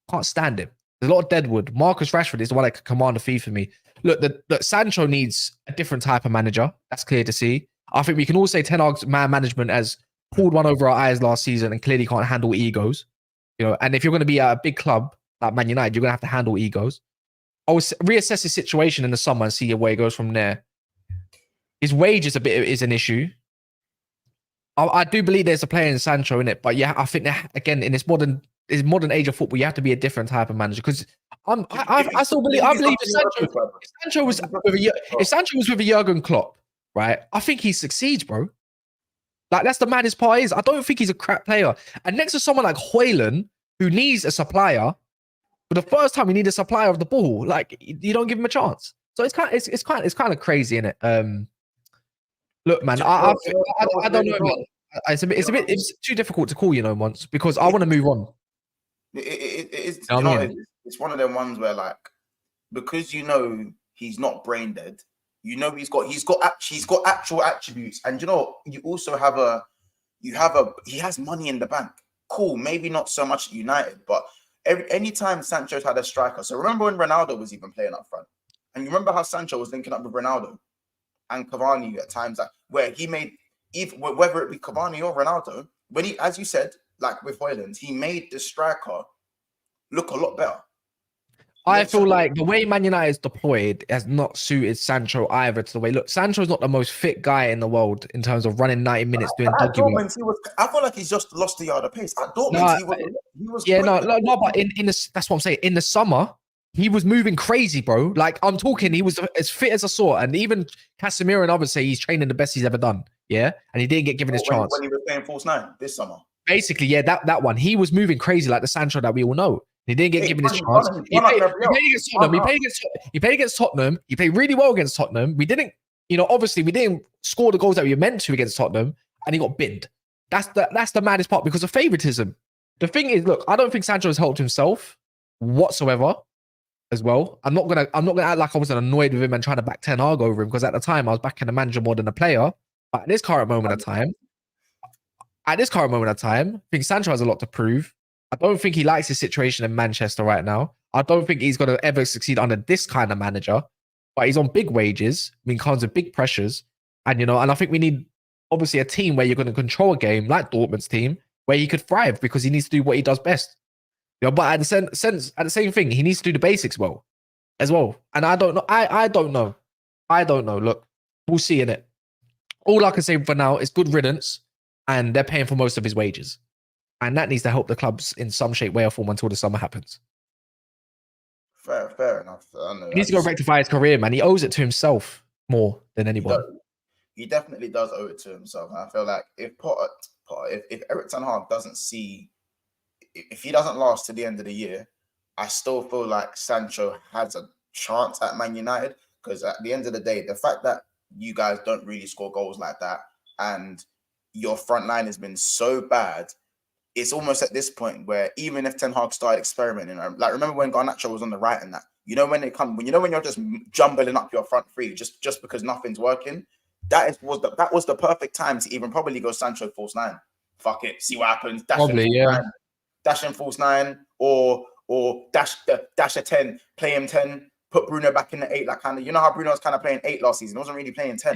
Can't stand him. There's a lot of deadwood. Marcus Rashford is the one that can command a fee for me. Look, Sancho needs a different type of manager. That's clear to see. I think we can all say Ten Hag's man management has pulled one over our eyes last season and clearly can't handle egos. You know, and if you're going to be a big club like Man United, you're going to have to handle egos. I will reassess his situation in the summer and see where he goes from there. His wage is an issue. I do believe there's a player in Sancho in it, but yeah, I think that, again, in this modern age of football, you have to be a different type of manager. Because I still believe if Sancho was with a Jurgen Klopp, right? I think he succeeds, bro. Like, that's the maddest part is I don't think he's a crap player. And next to someone like Højlund, who needs a supplier, for the first time, you need a supplier of the ball. Like, you don't give him a chance. So it's kind of crazy, isn't it? Look, man, I don't know, man. It's too difficult to call, once, because I want to move on. It's one of them ones where, like, because he's not brain dead, he's got actual attributes, and you also he has money in the bank. Cool, maybe not so much at United, but anytime Sancho's had a striker. So remember when Ronaldo was even playing up front, And you remember how Sancho was linking up with Ronaldo and Cavani at times, like, where he made, even whether it be Cavani or Ronaldo, when he, as you said, like with Højlund, he made the striker look a lot better. I feel like the way Man United is deployed has not suited Sancho either. To the way, look, Sancho's not the most fit guy in the world in terms of running 90 minutes doing doggy work. I feel like he's just lost the yard of pace. At Dortmund, No, he was yeah, quick. no, but in the, that's what I'm saying. In the summer, he was moving crazy, bro. Like, I'm talking, he was as fit as I saw. And even Casemiro and others say he's training the best he's ever done. Yeah. And he didn't get given his chance. When he was playing false nine this summer. Basically, yeah, that one. He was moving crazy like the Sancho that we all know. He didn't get given his chance. He played against Tottenham. He played against Tottenham. He played really well against Tottenham. We didn't, obviously we didn't score the goals that we were meant to against Tottenham, and he got binned. That's the maddest part because of favoritism. The thing is, look, I don't think Sancho has helped himself whatsoever. As well, I'm not gonna act like I wasn't annoyed with him and trying to back Ten Hag over him, because at the time I was backing the manager more than the player. But at this current moment of time, I think Sancho has a lot to prove. I don't think he likes his situation in Manchester right now. I don't think he's going to ever succeed under this kind of manager. But he's on big wages. I mean, comes with big pressures. And, I think we need, obviously, a team where you're going to control a game, like Dortmund's team, where he could thrive because he needs to do what he does best. But at the same thing, he needs to do the basics well, as well. And I don't know. I don't know. Look, we'll see in it. All I can say for now is good riddance, and they're paying for most of his wages. And that needs to help the clubs in some shape, way, or form until the summer happens. Fair enough. He needs to go rectify his career, man. He owes it to himself more than anyone. He definitely does owe it to himself. And I feel like if if Erik ten Hag doesn't see, if he doesn't last to the end of the year, I still feel like Sancho has a chance at Man United, because at the end of the day, the fact that you guys don't really score goals like that and your front line has been so bad, it's almost at this point where even if Ten Hag started experimenting, like remember when Garnacho was on the right and that, when you're just jumbling up your front three just because nothing's working, that was the perfect time to even probably go Sancho false nine. Fuck it, see what happens. Dash in false nine, or dash a 10, play him 10, put Bruno back in the 8, like kind of, how Bruno was kind of playing 8 last season. He wasn't really playing 10.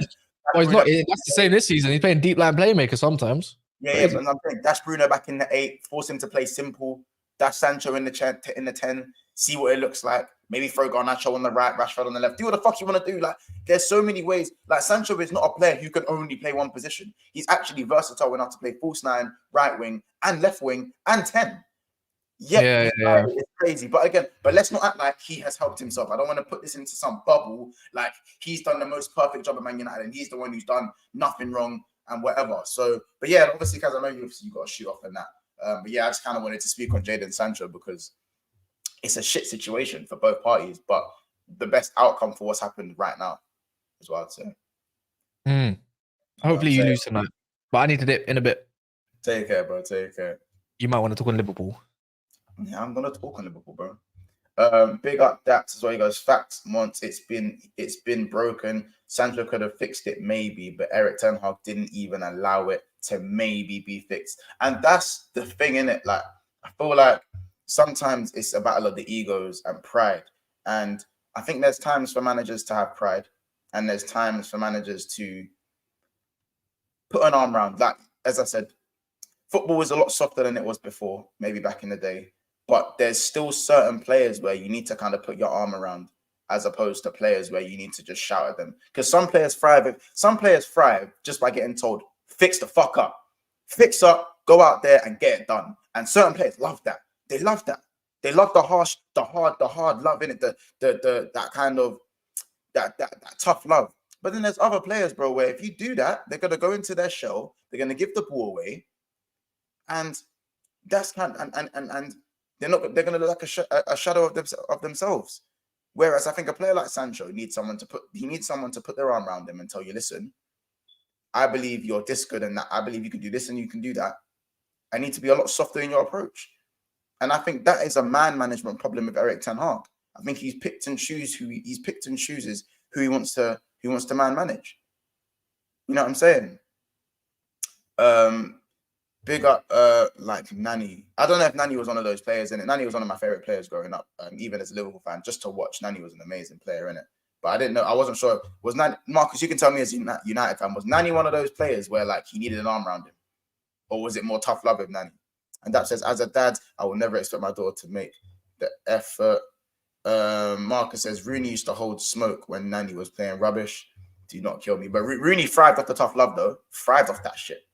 Well, he's not. That's the same this season. He's playing deep line playmaker sometimes. Yeah, but I'm saying dash Bruno back in the 8, force him to play simple, dash Sancho in the 10, see what it looks like. Maybe throw Garnacho on the right, Rashford on the left. Do what the fuck you want to do. Like, there's so many ways. Like, Sancho is not a player who can only play one position. He's actually versatile enough to play false 9, right wing, and left wing, and 10. Yeah. It's crazy. But let's not act like he has helped himself. I don't want to put this into some bubble. Like, he's done the most perfect job at Man United, and he's the one who's done nothing wrong and whatever. So, but yeah, obviously, because I know you got to shoot off in that. But yeah, I just kind of wanted to speak on Jadon Sancho because it's a shit situation for both parties, but the best outcome for what's happened right now is what I'd say. Hopefully you lose tonight, but I need to dip in a bit. Take care, bro. Take care. You might want to talk on Liverpool. Yeah, I'm gonna talk on Liverpool, bro. Big up Dax as well. He goes, facts, Mont. It's been broken. Sancho could have fixed it maybe, but Erik ten Hag didn't even allow it to maybe be fixed. And that's the thing, innit? Like, I feel like sometimes it's a battle of the egos and pride. And I think there's times for managers to have pride, and there's times for managers to put an arm around. Like, as I said, football is a lot softer than it was before, maybe back in the day. But there's still certain players where you need to kind of put your arm around, as opposed to players where you need to just shout at them. Because some players thrive just by getting told, fix the fuck up. Fix up, go out there and get it done. And certain players love that. They love that. They love the harsh, the hard love in it, that kind of that tough love. But then there's other players, bro, where if you do that, they're gonna go into their shell, they're gonna give the ball away, and that's kind of, and they're gonna look like a shadow of themselves. Whereas I think a player like Sancho needs someone to put their arm around him and tell you, listen, I believe you're this good and that. I believe you can do this and you can do that. I need to be a lot softer in your approach. And I think that is a man management problem with Erik ten Hag. I think he's picked and chooses who he wants to man manage. You know what I'm saying? Big up like Nani. I don't know if Nani was one of those players in it. Nani was one of my favorite players growing up, even as a Liverpool fan, just to watch. Nani was an amazing player in it. but I didn't know. I wasn't sure. Was Nani, Marcus? You can tell me as a United fan. Was Nani one of those players where like he needed an arm around him, or was it more tough love with Nani? And that says, as a dad, I will never expect my daughter to make the effort. Marcus says Rooney used to hold smoke when Nani was playing rubbish. Do not kill me. But Rooney thrived off the tough love, though. Thrived off that shit.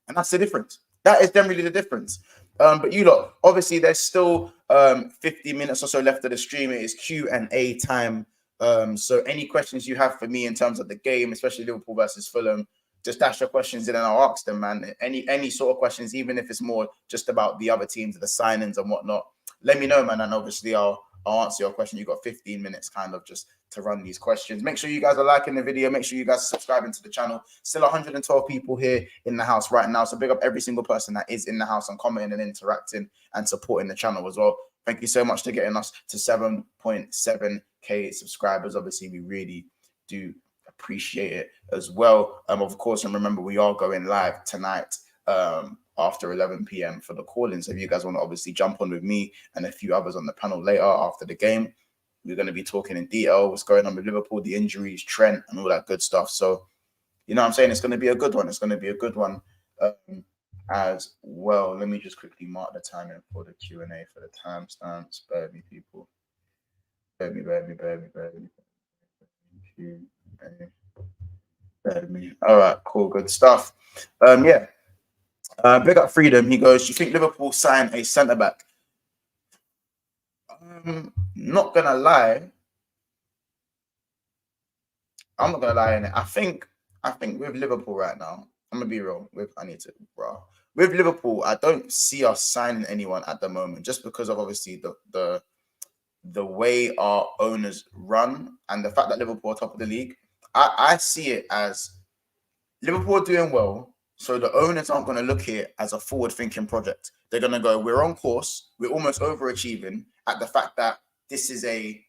And that's the difference. That is generally the difference. But you lot, obviously, there's still 50 minutes or so left of the stream. It is Q&A time. So any questions you have for me in terms of the game, especially Liverpool versus Fulham, just dash your questions in and I'll ask them, man. Any sort of questions, even if it's more just about the other teams, the signings and whatnot, let me know, man. And obviously, I'll answer your question. You've got 15 minutes kind of just to run these questions. Make sure you guys are liking the video. Make sure you guys are subscribing to the channel. Still 112 people here in the house right now. So big up every single person that is in the house and commenting and interacting and supporting the channel as well. Thank you so much for getting us to 7.7K subscribers. Obviously, we really do appreciate it as well. Of course, and remember, we are going live tonight after 11 p.m. for the call-in. So if you guys want to obviously jump on with me and a few others on the panel later after the game, we're going to be talking in detail what's going on with Liverpool, the injuries, Trent, and all that good stuff. So, you know what I'm saying? It's going to be a good one. It's going to be a good one as well. Let me just quickly mark the time in for the Q&A for the timestamps. Bear with me, people. Bear with me. All right, cool, good stuff. Yeah. Big up Freedom. He goes, do you think Liverpool sign a centre-back? Not gonna lie. I'm not gonna lie in it. I think with Liverpool right now, I'm gonna be real. With Liverpool, I don't see us signing anyone at the moment, just because of obviously the way our owners run and the fact that Liverpool are top of the league. I see it as Liverpool are doing well. So the owners aren't going to look at it as a forward-thinking project. They're going to go, we're on course. We're almost overachieving at the fact that this is a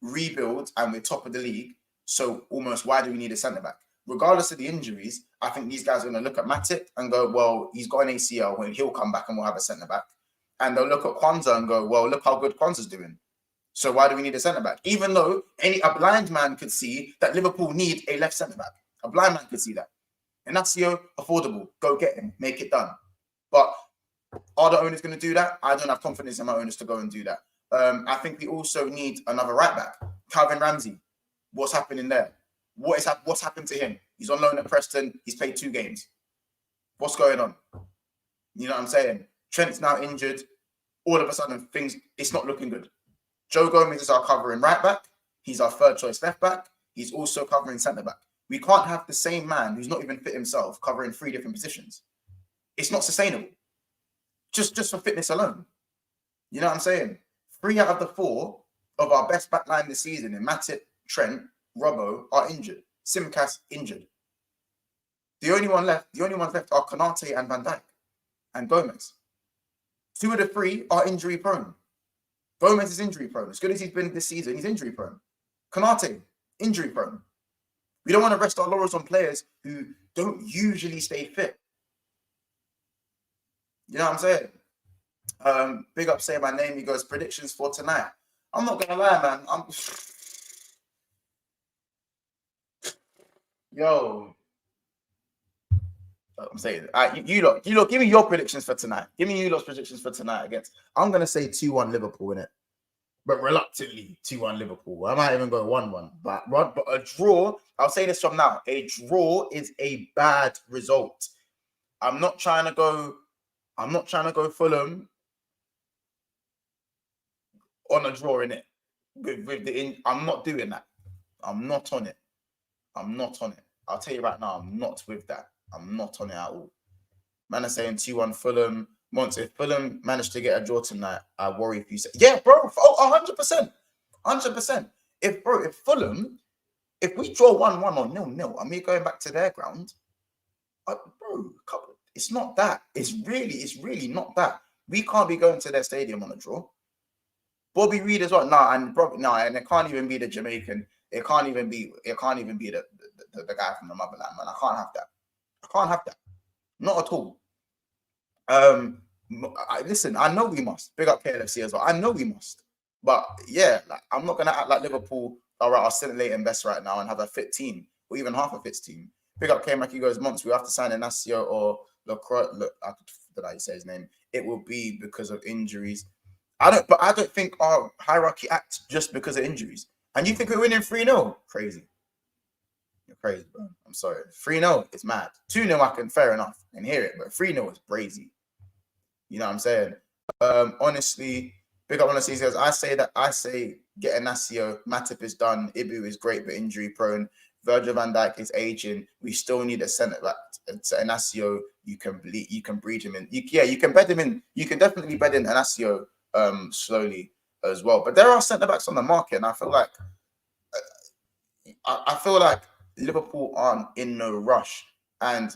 rebuild and we're top of the league. So almost, why do we need a centre-back? Regardless of the injuries, I think these guys are going to look at Matip and go, well, he's got an ACL. When he'll come back and we'll have a centre-back. And they'll look at Kwanzaa and go, well, look how good Kwanzaa's doing. So why do we need a centre-back? Even though a blind man could see that Liverpool need a left centre-back. A blind man could see that. Inacio, affordable. Go get him. Make it done. But are the owners going to do that? I don't have confidence in my owners to go and do that. I think we also need another right back. Calvin Ramsey. What's happening there? What's happened to him? He's on loan at Preston. He's played 2 games. What's going on? You know what I'm saying? Trent's now injured. All of a sudden, it's not looking good. Joe Gomez is our covering right back. He's our third choice left back. He's also covering centre back. We can't have the same man who's not even fit himself covering 3 different positions. It's not sustainable. Just for fitness alone. You know what I'm saying? 3 out of the 4 of our best back line this season in Matip, Trent, Robbo are injured. Simcas injured. The only ones left are Konate and Van Dijk and Gomez. 2 of the 3 are injury prone. Gomez is injury prone. As good as he's been this season, he's injury prone. Konate, injury prone. We don't want to rest our laurels on players who don't usually stay fit. You know what I'm saying? Big up, say my name. He goes, predictions for tonight. I'm not going to lie, man. I'm saying, you lot, give me your predictions for tonight. Give me you lot's predictions for tonight against. I'm going to say 2-1 Liverpool, innit? But reluctantly, 2-1 Liverpool. I might even go 1-1. But a draw, I'll say this from now. A draw is a bad result. I'm not trying to go Fulham on a draw in it. I'm not doing that. I'm not on it. I'll tell you right now, I'm not with that. I'm not on it at all. Man are saying 2-1 Fulham. Monts, if Fulham managed to get a draw tonight, I worry if you say, yeah, bro, 100%. 100%. If Fulham, if we draw 1-1 or 0-0, and we're going back to their ground, bro, it's not that. It's really not that. We can't be going to their stadium on a draw. Bobby Reid as well. And it can't even be the Jamaican. It can't even be the guy from the motherland, man. I can't have that. Not at all. Listen, I know we must. Big up KLFC as well. I know we must. But yeah, I'm not gonna act like Liverpool all right, I'll stimulate invest right now and have a fit team, or even half a fit team. Big up K-Mac, he goes, Monts, we have to sign Inacio or Lacroix. Look, did I say his name? It will be because of injuries. I don't think our hierarchy acts just because of injuries. And you think we're winning 3-0? Crazy. You're crazy, bro. I'm sorry. 3-0 is mad. 2-0, I can fair enough and hear it, but 3-0 is crazy. You know what I'm saying? Honestly, big up honestly says, I say get Inacio. Matip is done. Ibu is great but injury prone. Virgil van Dijk is aging. We still need a centre back. To Inacio, you can breed him in. You can bed him in. You can definitely bed in Inacio slowly as well. But there are centre backs on the market, and I feel like Liverpool aren't in no rush. And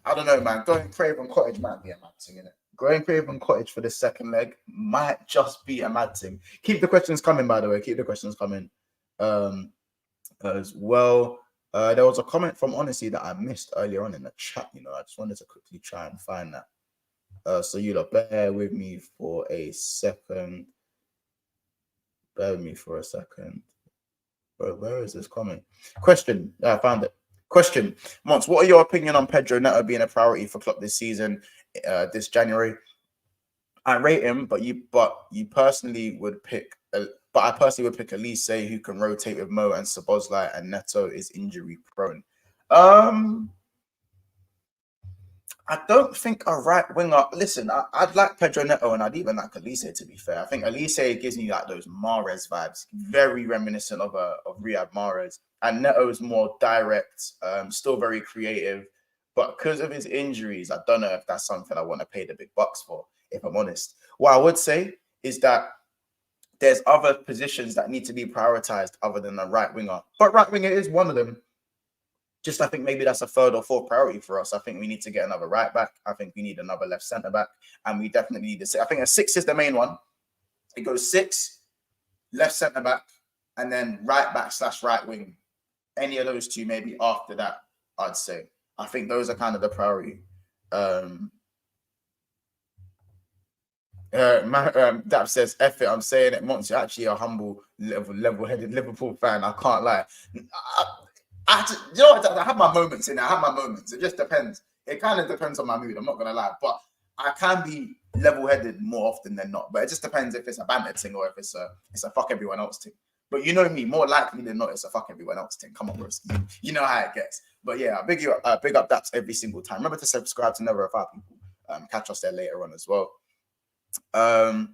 I don't know, man. Going Craven Cottage might be a mad thing, innit? Going Craven Cottage for the second leg might just be a mad thing. Keep the questions coming, by the way. Keep the questions coming as well. There was a comment from Honesty that I missed earlier on in the chat. You know, I just wanted to quickly try and find that. So you lot, bear with me for a second. Bear with me for a second. Bro, where is this comment? Question. I found it. Question. Mons, what are your opinion on Pedro Neto being a priority for Klopp this season, this January? I rate him, but you personally would pick. But I personally would pick Elise, who can rotate with Mo and Szoboszlai, and Neto is injury prone. I don't think a right winger. Listen, I'd like Pedro Neto and I'd even like Elise, to be fair. I think Elise gives me like those Mahrez vibes, very reminiscent of Riyad Mahrez. And Neto is more direct, still very creative. But because of his injuries, I don't know if that's something I want to pay the big bucks for, if I'm honest. What I would say is that there's other positions that need to be prioritized other than the right winger. But right winger is one of them. Just I think maybe that's a third or fourth priority for us. I think we need to get another right back. I think we need another left centre back. And we definitely need to. I think a 6 is the main one. It goes 6, left centre back, and then right back / right wing. Any of those two, maybe after that, I'd say. I think those are kind of the priority. Dap says, F it, I'm saying it. Monts, you're actually a humble, level-headed Liverpool fan. I can't lie. You know what? I have my moments in it. I have my moments. It just depends. It kind of depends on my mood. I'm not going to lie. But I can be level-headed more often than not. But it just depends if it's a banter thing or if it's a fuck everyone else thing. But you know me, more likely than not, it's a fuck everyone else thing. Come on, bro. You know how it gets. But yeah, big up Daps every single time. Remember to subscribe to Never Five People. Catch us there later on as well. Corona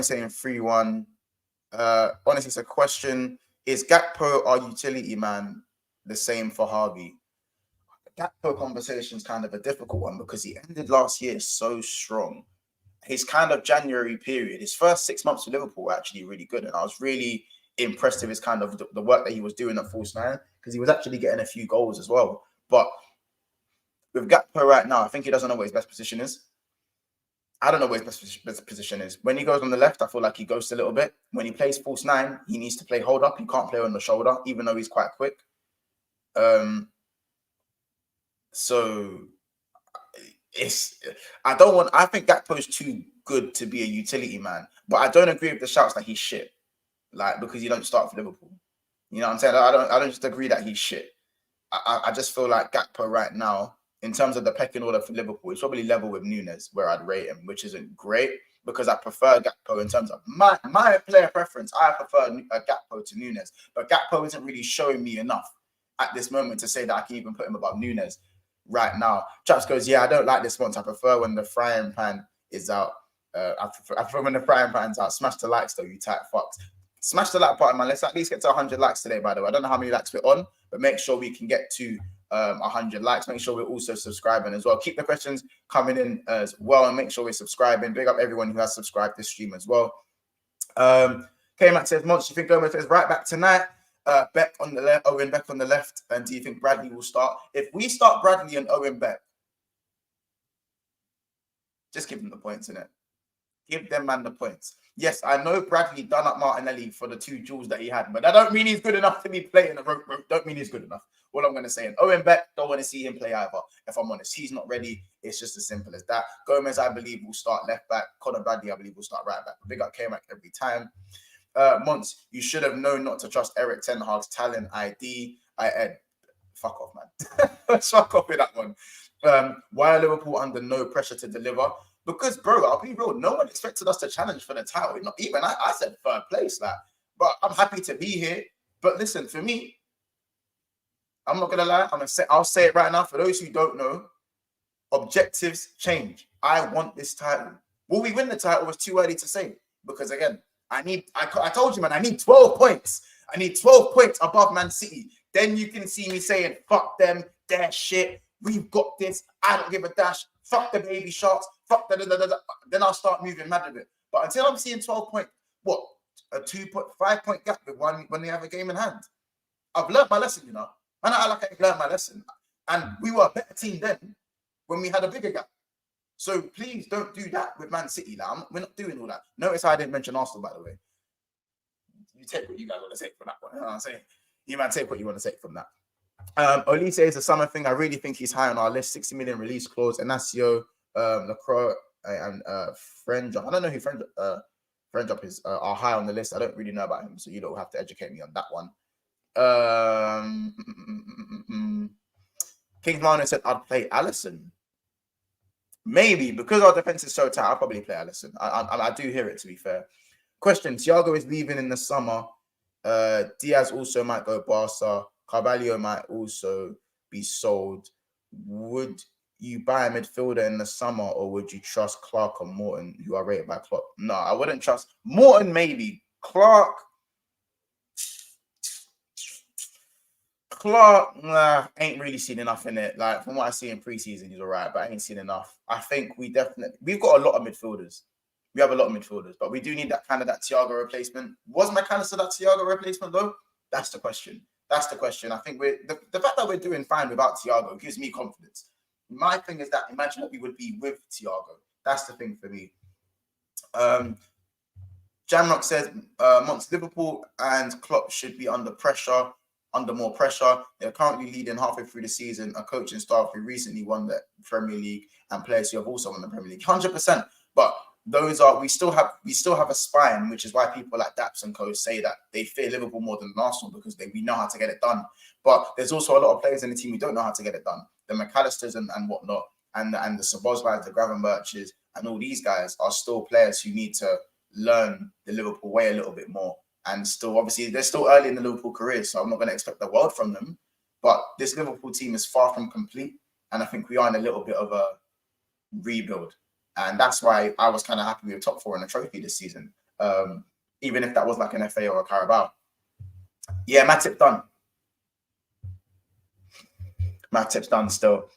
saying 3-1. Honestly, it's a question. Is Gakpo our utility man the same for Harvey? Gakpo conversation is kind of a difficult one because he ended last year so strong. His kind of January period, his first 6 months with Liverpool were actually really good. And I was really impressed with his kind of the work that he was doing at false nine because he was actually getting a few goals as well. But with Gakpo right now, I think he doesn't know what his best position is. I don't know what his best position is. When he goes on the left, I feel like he ghosts a little bit. When he plays false nine, he needs to play hold up. He can't play on the shoulder, even though he's quite quick. So I think Gakpo is too good to be a utility man, but I don't agree with the shouts that he's shit. Like, because you don't start for Liverpool. You know what I'm saying? I don't just agree that he's shit. I just feel like Gakpo right now, in terms of the pecking order for Liverpool, it's probably level with Nunes, where I'd rate him, which isn't great because I prefer Gakpo in terms of my player preference. I prefer Gakpo to Nunes, but Gakpo isn't really showing me enough at this moment to say that I can even put him above Nunes right now. Chaps goes, yeah, I don't like this once. I prefer when the frying pan is out. I prefer when the frying pan's out. Smash the likes though, you tight fucks. Smash the like button, man. Let's at least get to 100 likes today, by the way. I don't know how many likes we're on, but make sure we can get to 100 likes. Make sure we're also subscribing as well. Keep the questions coming in as well, and make sure we're subscribing. Big up everyone who has subscribed this stream as well. K-Mac says, Monts, you think Gomez is right back tonight? Beck on the left, Owen Beck on the left. And do you think Bradley will start? If we start Bradley and Owen Beck, just give them the points, innit? Give them, man, the points. Yes, I know Bradley done up Martinelli for the 2 duels that he had, but that don't mean he's good enough to be playing. Don't mean he's good enough. All I'm going to say. And Owen Beck, don't want to see him play either. If I'm honest, he's not ready. It's just as simple as that. Gomez, I believe, will start left back. Conor Bradley, I believe, will start right back. Big up K-Mac every time. Months, you should have known not to trust Eric Ten Hag's talent. Fuck off, man. Let's fuck off with that one. Why are Liverpool under no pressure to deliver? Because, bro, I'll be real. No one expected us to challenge for the title. Not even I said third place, like. But I'm happy to be here. But listen, for me, I'm not gonna lie. I'll say it right now. For those who don't know, objectives change. I want this title. Will we win the title? Was too early to say, because again, I told you, man, I need 12 points. I need 12 points above Man City. Then you can see me saying, fuck them, they're shit. We've got this. I don't give a dash. Fuck the baby sharks. Fuck the. Then I'll start moving mad with it. But until I'm seeing 12 points, what? A 2.5 point gap with one when they have a game in hand. I've learned my lesson, you know. And I like I've learned my lesson. And we were a better team then when we had a bigger gap. So please don't do that with Man City. Now we're not doing all that. Notice I didn't mention Arsenal, by the way. You take what you guys want to take from that one. You know what I'm saying? You might take what you want to take from that. Olise is a summer thing. I really think he's high on our list. 60 million release clause. Inacio, Lacroix, and Friendjob. I don't know who Friendjob is. Are high on the list. I don't really know about him, so you don't have to educate me on that one. King Manu said I'd play Allison. Maybe because our defense is so tight, I'll probably play Allison. I do hear it, to be fair. Question: Thiago is leaving in the summer. Diaz also might go Barca. Carvalho might also be sold. Would you buy a midfielder in the summer, or would you trust Clark or Morton, who are rated by Klopp? No, I wouldn't trust Morton. Maybe Clark. Nah, ain't really seen enough in it. Like from what I see in preseason, he's all right, but I ain't seen enough. I think we've got a lot of midfielders. We have a lot of midfielders, but we do need that Thiago replacement. Was McAllister that Thiago replacement though? That's the question. I think the fact that we're doing fine without Thiago gives me confidence. My thing is that imagine what we would be with Thiago. That's the thing for me. Jamrock says Monts, Liverpool and Klopp should be under more pressure. They're currently leading halfway through the season. A coaching staff who recently won the Premier League and players who have also won the Premier League. 100%. But we still have a spine, which is why people like Daps and Co say that they fear Liverpool more than Arsenal because we know how to get it done. But there's also a lot of players in the team who don't know how to get it done. The McAllisters and whatnot, and the Szoboszlais, the Gravenberches, and all these guys are still players who need to learn the Liverpool way a little bit more. And still, obviously, they're still early in the Liverpool career, so I'm not going to expect the world from them. But this Liverpool team is far from complete, and I think we are in a little bit of a rebuild. And that's why I was kind of happy with top four in the trophy this season, even if that was like an FA or a Carabao. Yeah, Matip's done. Matip's done still.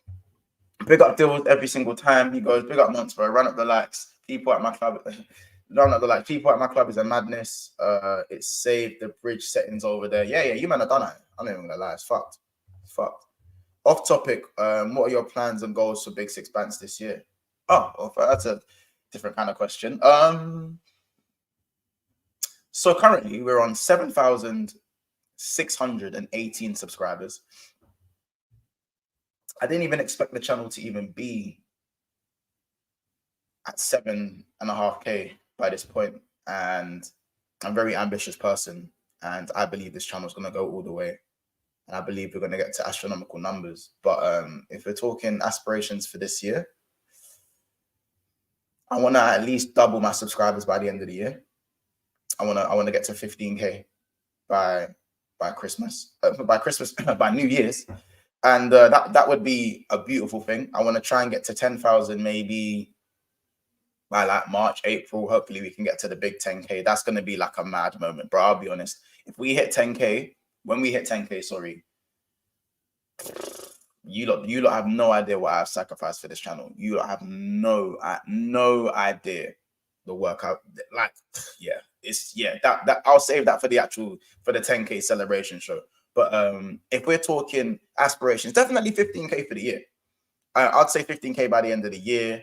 Big up Dills every single time he goes. Big up Montsborough. Run up the lights. People at my club. Run up the lights. People at my club is a madness. It saved the bridge settings over there. Yeah. You man have done it. I'm not even gonna lie. It's fucked. Off topic. What are your plans and goals for Big Six Bants this year? Oh, well, that's a different kind of question. So currently we're on 7,618 subscribers. I didn't even expect the channel to even be at 7.5K by this point, and I'm a very ambitious person, and I believe this channel is going to go all the way, and I believe we're going to get to astronomical numbers. But if we're talking aspirations for this year, I want to at least double my subscribers by the end of the year. I want to get to 15K by Christmas, by New Year's. And that would be a beautiful thing. I want to try and get to 10,000 maybe by like March, April. Hopefully we can get to the big 10K. That's going to be like a mad moment, bro. I'll be honest. If we hit 10K, sorry, you lot have no idea what I've sacrificed for this channel. You lot have no idea the work out. Like, yeah, that I'll save that for the 10K celebration show. But if we're talking aspirations, definitely 15K for the year. I'd say 15K by the end of the year.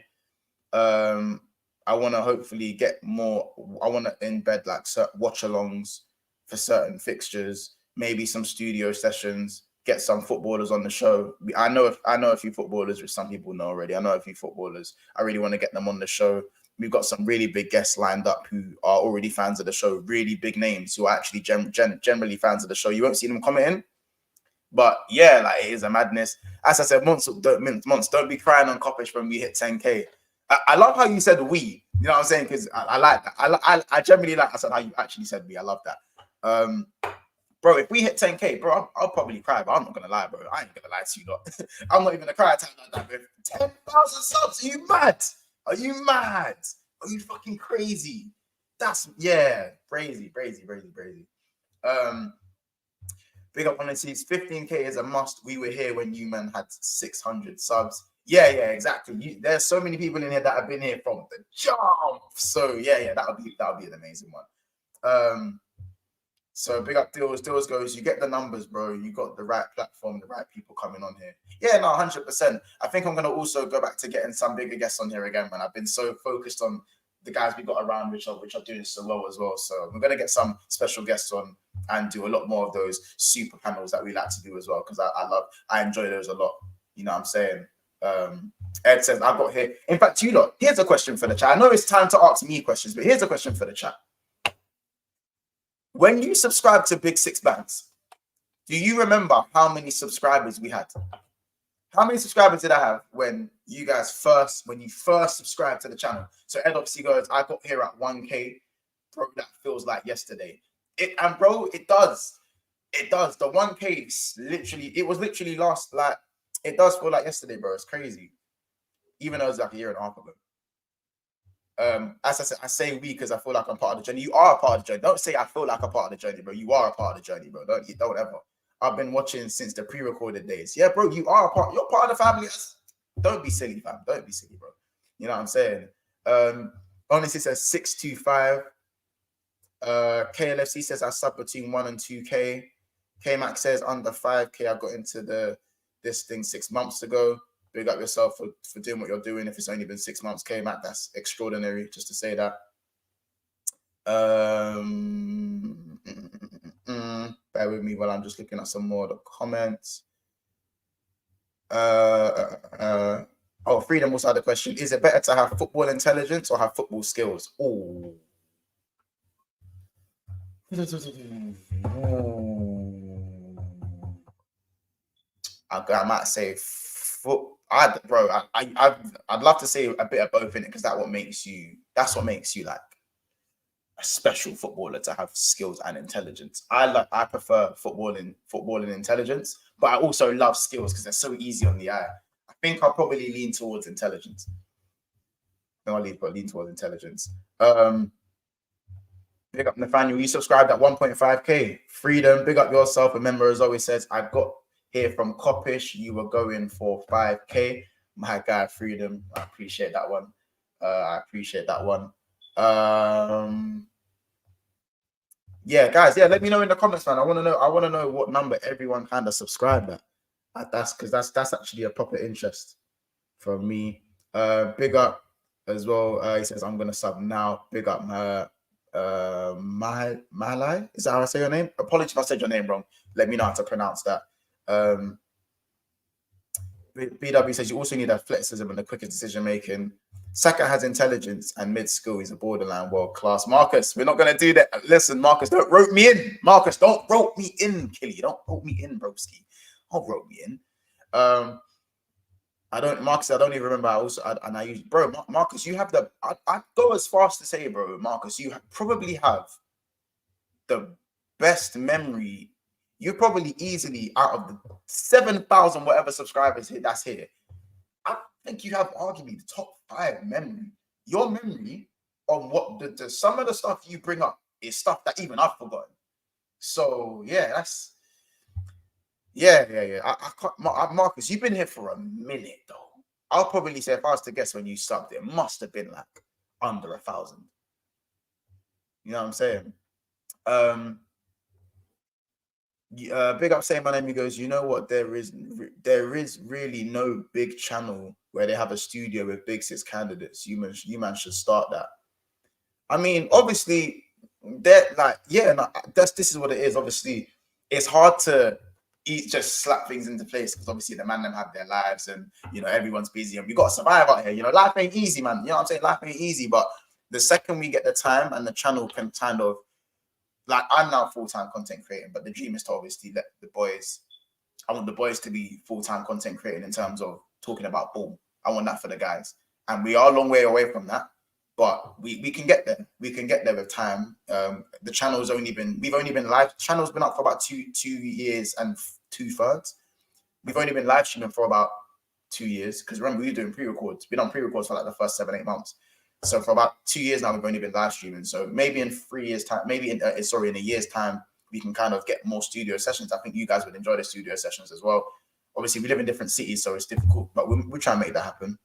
I want to hopefully get more. I want to embed like watch-alongs for certain fixtures, maybe some studio sessions, get some footballers on the show. I know a few footballers, which some people know already. I know a few footballers. I really want to get them on the show. we've got some really big guests lined up who are already fans of the show, really big names who are actually generally fans of the show. You won't see them commenting, but yeah, like it is a madness. As I said, Monts, don't be crying on Coppish when we hit 10K. I love how you said we. You know what I'm saying? Because I like that. I generally like. I said how you actually said we. I love that. Bro, if we hit 10K, bro, I'll probably cry, but I'm not gonna lie, bro. I ain't gonna lie to you, lot. I'm not even gonna cry at time like that, bro. 10,000 subs? Are you mad? Are you mad? Are you fucking crazy? That's crazy. Big up on the seats. 15K is a must. We were here when you man had 600 subs. Yeah, exactly. There's so many people in here that have been here from the jump. So yeah, that'll be an amazing one. So big up Deals. Deals goes, you get the numbers, bro. You got the right platform, the right people coming on here. Yeah, no, 100%. I think I'm going to also go back to getting some bigger guests on here again, man. I've been so focused on the guys we got around, which are doing so well as well. So we're going to get some special guests on and do a lot more of those super panels that we like to do as well, because I enjoy those a lot. You know what I'm saying? Ed says, I got here. In fact, you lot, here's a question for the chat. I know it's time to ask me questions, but here's a question for the chat. When you subscribe to Big Six Bants, do you remember how many subscribers we had? How many subscribers did I have when you first subscribed to the channel? So Ed obviously goes, I got here at 1K. Bro, that feels like yesterday. It does. The 1K was literally last, like, it does feel like yesterday, bro. It's crazy. Even though it's like a year and a half ago. As I said, I say we because I feel like I'm part of the journey. You are a part of the journey. Don't say I feel like I'm part of the journey, bro. You are a part of the journey, bro. Don't ever. I've been watching since the pre-recorded days. Yeah, bro, you are a part. You're part of the family. Don't be silly, fam. Don't be silly, bro. You know what I'm saying? Honestly says 625. KLFC says I sub between 1 and 2K. K-Mac says under 5K. I got into this thing 6 months ago. Big up yourself for doing what you're doing. If it's only been 6 months, K-Mac, that's extraordinary, just to say that. Bear with me while I'm just looking at some more of the comments. Freedom also had a question. Is it better to have football intelligence or have football skills? Oh. I might say I'd love to say a bit of both in it, because that's what makes you like a special footballer, to have skills and intelligence. I prefer football and intelligence, but I also love skills because they're so easy on the eye. I think I'll probably lean towards intelligence. I'll lean towards intelligence. Big up Nathaniel, you subscribed at 1.5K. Freedom, big up yourself. Remember, as always says, I got here from Coppish, you were going for 5K. My guy, Freedom, I appreciate that one. Yeah, guys, let me know in the comments, man. I want to know what number everyone kind of subscribed at. That's actually a proper interest from me. Big up as well. He says I'm gonna sub now. Big up Malai. Is that how I say your name? Apologies if I said your name wrong. Let me know how to pronounce that. BW says you also need athleticism and the quicker decision making. Saka has intelligence and mid skill. He's a borderline world class. Marcus, we're not gonna do that. Listen, Marcus, don't rope me in. Marcus, don't rope me in, Killy. Don't rope me in, broski. Don't rope me in. I don't even remember. Marcus, you have I'd go as far as to say, bro, Marcus, you probably have the best memory. You're probably easily, out of the 7,000 whatever subscribers that's here, I think you have arguably the top 5 memory. Your memory on what the some of the stuff you bring up is stuff that even I've forgotten. So yeah, that's I can't, Marcus, you've been here for a minute though. I'll probably say, if I was to guess when you subbed, it must have been like under 1,000. You know what I'm saying? Big up saying my name. He goes, you know what? There is really no big channel where they have a studio with Big Six candidates. You man should start that. I mean, obviously, this is what it is. Obviously, it's hard to just slap things into place because obviously the man them have their lives and everyone's busy and we got to survive out here. Life ain't easy, man. You know what I'm saying? Life ain't easy, but the second we get the time and the channel can kind of I'm now full-time content creating, but the dream is to obviously let the boys. I want the boys to be full-time content creating in terms of talking about ball. I want that for the guys, and we are a long way away from that. But we can get there. We can get there with time. The channel's we've only been live. The channel's been up for about two years and 2/3. We've only been live streaming for about 2 years because remember we were doing pre-records. We've done pre-records for like the first 7-8 months. So for about 2 years now, we've only been live streaming. So maybe in 3 years' time, maybe in a year's time, we can kind of get more studio sessions. I think you guys would enjoy the studio sessions as well. Obviously, we live in different cities, so it's difficult, but we'll try and make that happen.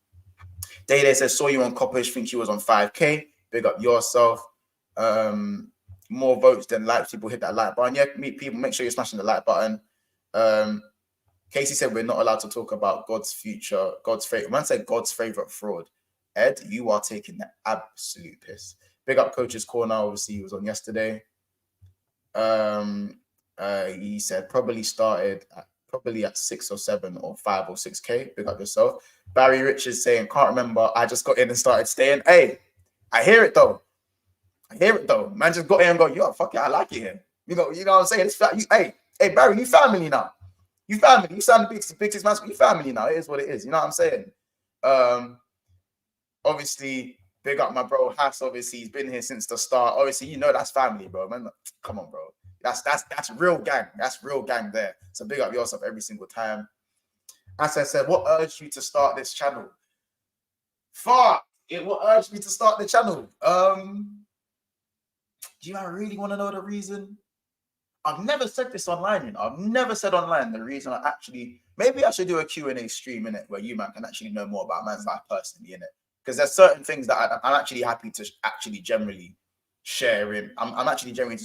Day says, saw you on Coppish, think you was on 5K. Big up yourself. More votes than likes. People hit that like button. Yeah, people, make sure you're smashing the like button. Casey said we're not allowed to talk about God's future, God's favorite. Man said God's favorite fraud. Ed, you are taking the absolute piss. Big up Coach's Corner. Obviously, he was on yesterday. He said probably started at 6 or 7 or 5 or 6K. Big up yourself. Barry Richards saying, can't remember. I just got in and started staying. Hey, I hear it though. Man just got in and go, yo, fuck it, I like it here. You know what I'm saying? Hey, Barry, you family now. You family. You sound Big Six Bants, you family now. It is what it is. You know what I'm saying? Obviously, big up my bro Hass. Obviously, he's been here since the start. Obviously, that's family, bro. Man, come on, bro. That's real gang. That's real gang there. So big up yourself every single time. As I said, what urged you to start this channel? What urged me to start the channel? Do you really want to know the reason? I've never said this online, I've never said online the reason maybe I should do a Q&A stream in it where you man can actually know more about man's life personally in it. Because there's certain things that I'm actually happy to actually generally share in. I'm actually generally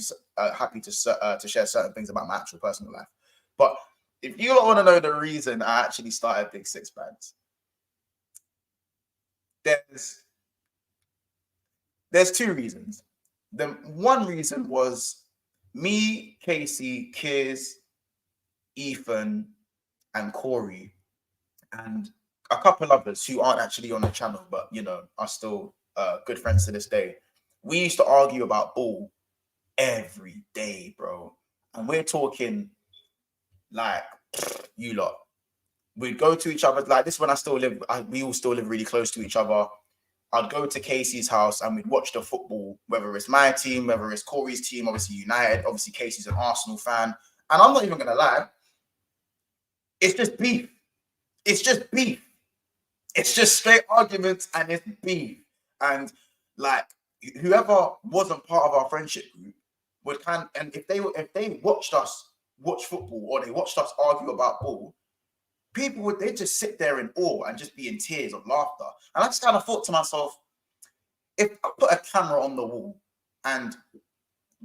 happy to share certain things about my actual personal life. But if you don't want to know the reason I actually started Big Six Bants, there's 2 reasons. The one reason was me, Casey, Kiz, Ethan, and Corey, and a couple others who aren't actually on the channel, but are still good friends to this day. We used to argue about ball every day, bro. And we're talking like you lot. We'd go to each other like this when we all still live really close to each other. I'd go to Casey's house and we'd watch the football, whether it's my team, whether it's Corey's team, obviously United, obviously Casey's an Arsenal fan. And I'm not even going to lie. It's just beef. It's just straight arguments and it's beef. And whoever wasn't part of our friendship group would and if they watched us watch football or they watched us argue about ball, they'd just sit there in awe and just be in tears of laughter. And I just kind of thought to myself, if I put a camera on the wall and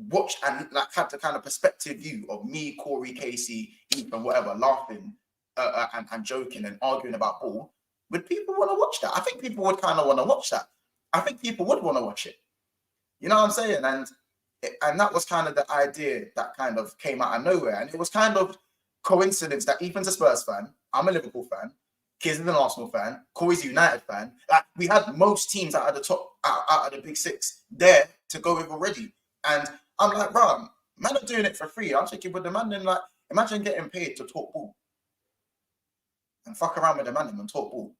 watched and had the kind of perspective view of me, Corey, Casey, Ethan, whatever, laughing and joking and arguing about ball, would people want to watch that? I think people would kind of want to watch that. I think people would want to watch it. You know what I'm saying? And that was kind of the idea that kind of came out of nowhere. And it was kind of coincidence that Ethan's a Spurs fan, I'm a Liverpool fan, Kiz is an Arsenal fan, Corey's a United fan. We had most teams out of the top, out of the Big Six there to go with already. And I'm like, bro, man are doing it for free. I'm thinking with the man then imagine getting paid to talk ball and fuck around with the man and talk ball.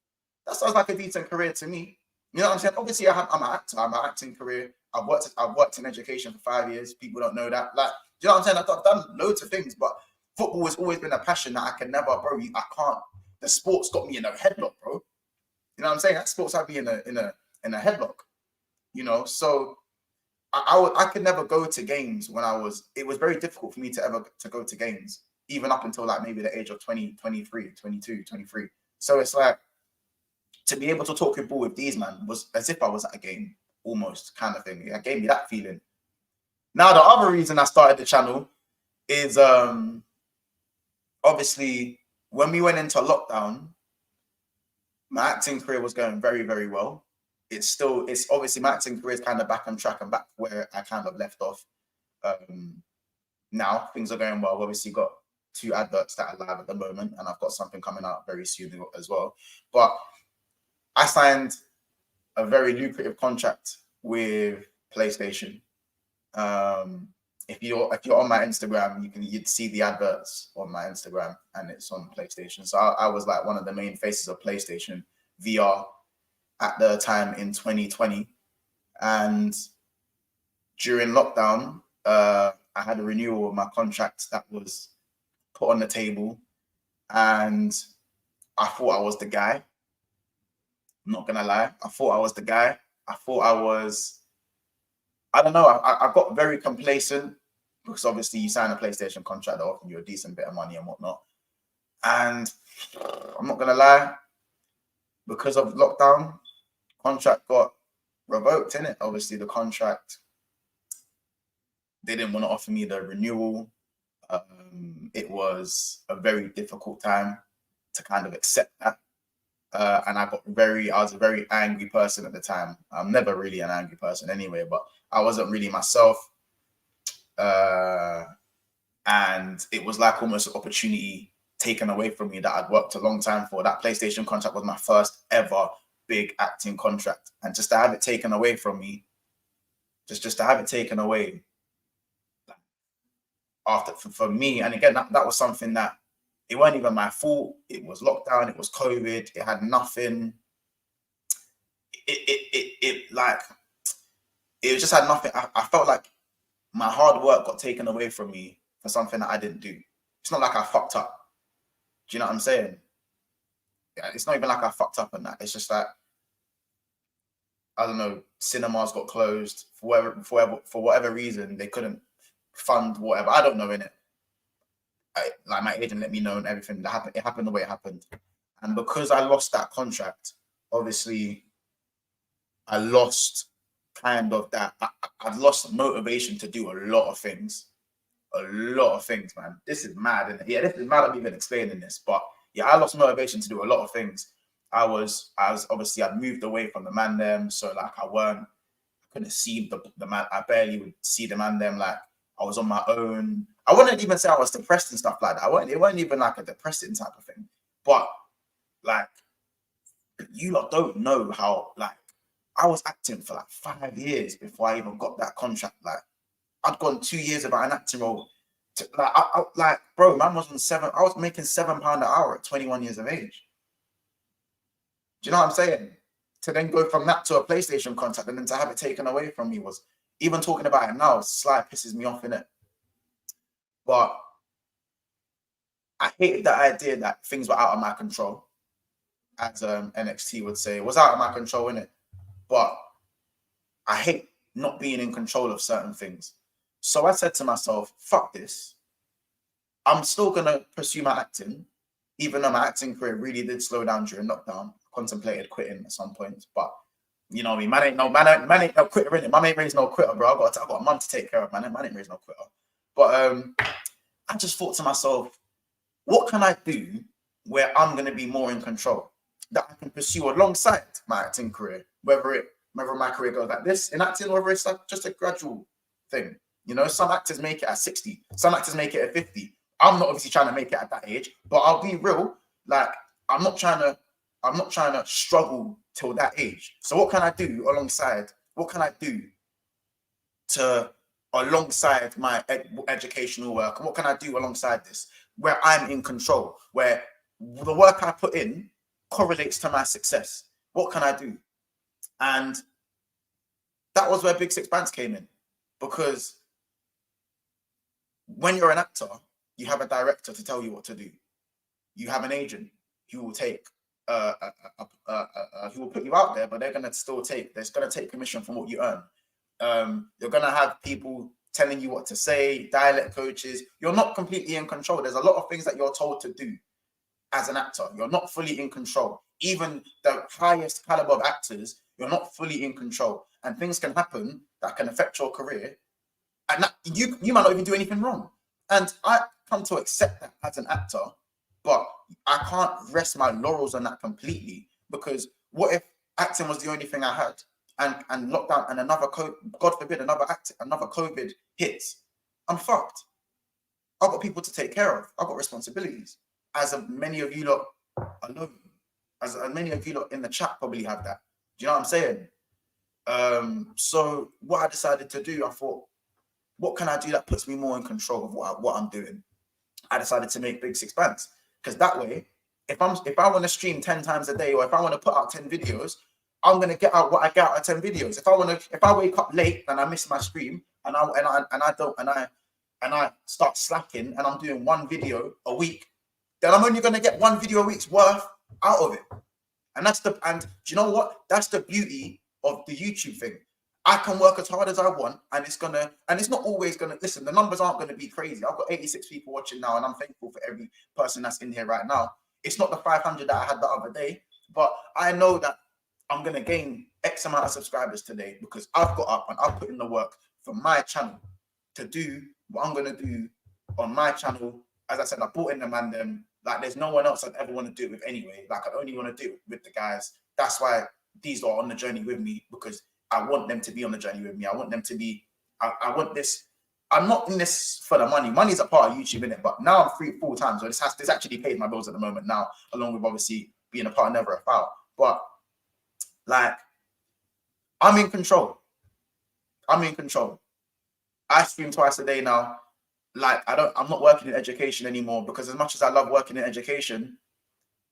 That sounds like a decent career to me. You know what I'm saying? Obviously, I'm an actor. I'm an acting career. I've worked in education for 5 years. People don't know that. Do you know what I'm saying? I've done loads of things, but football has always been a passion that I can never, bro. I can't. The sports got me in a headlock, bro. You know what I'm saying? That sports had me in a headlock. So I could never go to games when it was very difficult for me to go to games, even up until maybe the age of 20, 23, 22, 23. So it's to be able to talk with ball with these man was as if I was at a game, almost kind of thing. It gave me that feeling. Now, the other reason I started the channel is obviously when we went into lockdown, my acting career was going very, very well. It's obviously my acting career is kind of back on track and back where I kind of left off. Now things are going well. Obviously got 2 adverts that are live at the moment, and I've got something coming out very soon as well. But I signed a very lucrative contract with PlayStation. If you're on my Instagram, you'd see the adverts on my Instagram, and it's on PlayStation. So I was like one of the main faces of PlayStation VR at the time in 2020, and during lockdown, I had a renewal of my contract that was put on the table, and I thought I was the guy. I'm not gonna lie, I thought I was the guy. I thought I don't know. I got very complacent because obviously you sign a PlayStation contract that offers you a decent bit of money and whatnot. And I'm not gonna lie, because of lockdown, contract got revoked, innit? Obviously, the contract, they didn't want to offer me the renewal. It was a very difficult time to kind of accept that. And I was a very angry person at the time. I'm never really an angry person anyway, but I wasn't really myself. And it was like almost an opportunity taken away from me that I'd worked a long time for. That PlayStation contract was my first ever big acting contract. And just to have it taken away from me, just to have it taken away for me, and again, that was something that it wasn't even my fault. It was lockdown, it was COVID, it had nothing. It just had nothing. I felt like my hard work got taken away from me for something that I didn't do. It's not like I fucked up. Do you know what I'm saying? Yeah, it's not even like I fucked up on that. It's just that, I don't know, cinemas got closed for whatever reason. They couldn't fund whatever. I don't know, innit? Like my agent let me know and everything that happened. It happened the way it happened. And because I lost that contract, obviously I lost kind of that. I've lost motivation to do a lot of things. A lot of things, man. This is mad, isn't it? Yeah, this is mad. I'm even explaining this, but yeah, I lost motivation to do a lot of things. I was obviously, I'd moved away from the man them, so like I couldn't see the man. I barely would see the man them. Like I was on my own. I wouldn't even say I was depressed and stuff like that. It wasn't even like a depressing type of thing. But like, you lot don't know how, like, I was acting for like 5 years before I even got that contract. Like, I'd gone 2 years about an acting role. Like, bro, man was on I was making £7 an hour at 21 years of age. Do you know what I'm saying? To then go from that to a PlayStation contract and then to have it taken away from me was, even talking about it now, slight pisses me off, innit? But I hated the idea that things were out of my control, as NXT would say. It was out of my control, innit? But I hate not being in control of certain things. So I said to myself, fuck this. I'm still going to pursue my acting, even though my acting career really did slow down during lockdown. Contemplated quitting at some point, but you know what I mean, man ain't no quitter, innit? Man ain't raised no quitter, bro. I got a mum to take care of, man. Man ain't raised no quitter. But I just thought to myself, what can I do where I'm going to be more in control, that I can pursue alongside my acting career, whether my career goes like this in acting, or whether it's like just a gradual thing. You know, some actors make it at 60, some actors make it at 50. I'm not obviously trying to make it at that age, but I'll be real. Like, I'm not trying to struggle till that age. So what can I do alongside? What can I do alongside my educational work? And what can I do alongside this, where I'm in control, where the work I put in correlates to my success? What can I do? And that was where Big Six Bants came in, because when you're an actor, you have a director to tell you what to do. You have an agent who will take who will put you out there, but they're gonna take commission from what you earn. You're gonna have people telling you what to say, dialect coaches. You're not completely in control. There's a lot of things that you're told to do as an actor. You're not fully in control. Even the highest caliber of actors, you're not fully in control, and things can happen that can affect your career, and that you might not even do anything wrong. And I come to accept that as an actor, but I can't rest my laurels on that completely, because what if acting was the only thing I had, and lockdown and God forbid, another COVID hits? I'm fucked. I've got people to take care of. I've got responsibilities. As many of you lot alone, as many of you lot in the chat probably have that. Do you know what I'm saying? So what I decided to do, I thought, what can I do that puts me more in control of what I'm doing? I decided to make Big Six Bants, because that way, if I want to stream 10 times a day, or if I want to put out 10 videos, I'm gonna get out what I get out of 10 videos. If I wake up late and I miss my stream and I start slacking and I'm doing one video a week, then I'm only gonna get one video a week's worth out of it. And do you know what? That's the beauty of the YouTube thing. I can work as hard as I want, and it's not always gonna listen. The numbers aren't gonna be crazy. I've got 86 people watching now, and I'm thankful for every person that's in here right now. It's not the 500 that I had the other day, but I know that I'm gonna gain X amount of subscribers today because I've got up and I've put in the work for my channel to do what I'm gonna do on my channel. As I said, I brought in the man them. Like, there's no one else I'd ever want to do it with anyway. Like, I only want to do it with the guys. That's why these are on the journey with me, because I want them to be on the journey with me. I want them to be, I want this. I'm not in this for the money. Money's a part of YouTube, innit? But now I'm free full time. So this actually pays my bills at the moment now, along with obviously being a part, never a foul. But like, I'm in control. I'm in control. I stream twice a day now. Like, I'm not working in education anymore, because as much as I love working in education,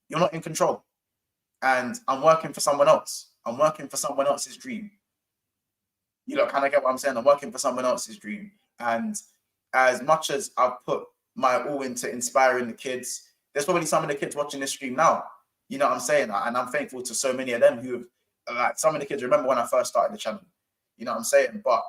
you're not in control. And I'm working for someone else. I'm working for someone else's dream. You know, kind of get what I'm saying? I'm working for someone else's dream. And as much as I've put my all into inspiring the kids, there's probably some of the kids watching this stream now. You know what I'm saying? And I'm thankful to so many of them who have, like, some of the kids remember when I first started the channel. You know what I'm saying? But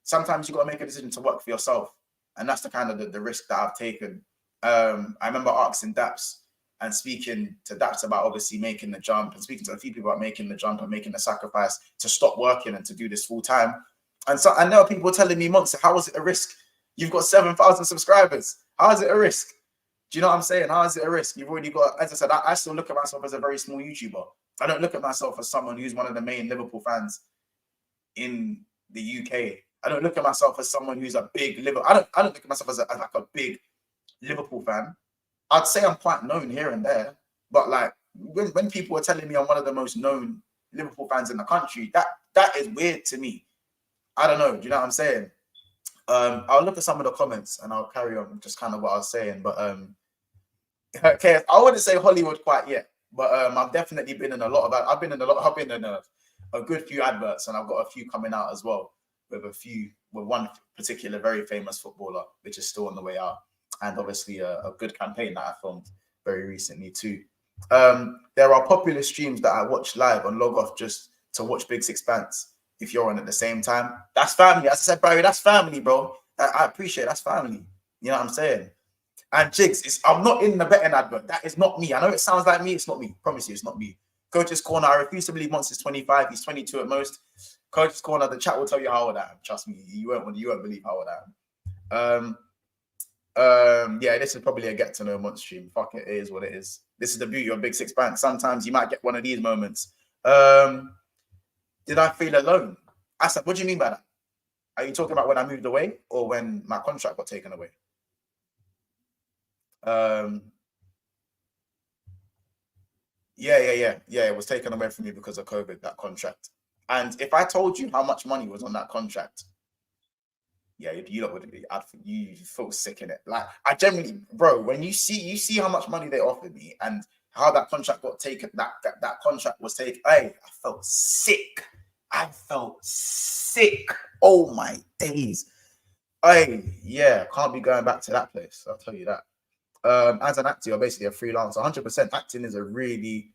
sometimes you got to make a decision to work for yourself. And that's the kind of the risk that I've taken. I remember asking Daps and speaking to Daps about obviously making the jump, and speaking to a few people about making the jump and making the sacrifice to stop working and to do this full time. And so I know people telling me, Monster, how is it a risk? You've got 7,000 subscribers. How is it a risk? Do you know what I'm saying? How is it a risk? You've already got, as I said, I still look at myself as a very small YouTuber. I don't look at myself as someone who's one of the main Liverpool fans in the UK. I don't look at myself as someone who's a big Liverpool. I don't look at myself as like a big Liverpool fan. I'd say I'm quite known here and there, but like when people are telling me I'm one of the most known Liverpool fans in the country, that is weird to me. I don't know. Do you know what I'm saying? I'll look at some of the comments and I'll carry on just kind of what I was saying. But okay, I wouldn't say Hollywood quite yet, but I've definitely been in a lot of. I've been in a good few adverts, and I've got a few coming out as well. With one particular very famous footballer, which is still on the way out, and obviously a good campaign that I filmed very recently too. There are popular streams that I watch live and log off just to watch Big Six Bants. If you're on at the same time, that's family. As I said, Barry, that's family, bro. I appreciate that's family. You know what I'm saying? And Jigs, I'm not in the betting advert. That is not me. I know it sounds like me. It's not me. Promise you, it's not me. Coach's Corner. I refuse to believe Monster's 25. He's 22 at most. Coach's Corner. The chat will tell you how old I am. Trust me, you won't believe how old I am. Yeah, this is probably a get to know Monster stream. Fuck it, it is what it is. This is the beauty of Big Six Bants. Sometimes you might get one of these moments. Did I feel alone? I said, what do you mean by that? Are you talking about when I moved away or when my contract got taken away? Yeah. It was taken away from me because of COVID, that contract. And if I told you how much money was on that contract, yeah, you lot would be. You feel sick in it. Like, I generally, bro, when you see how much money they offered me and how that contract got taken, that contract was taken. Hey, I felt sick. Oh my days. Hey, yeah, can't be going back to that place. I'll tell you that. As an actor, you're basically a freelancer. 100%. Acting is a really,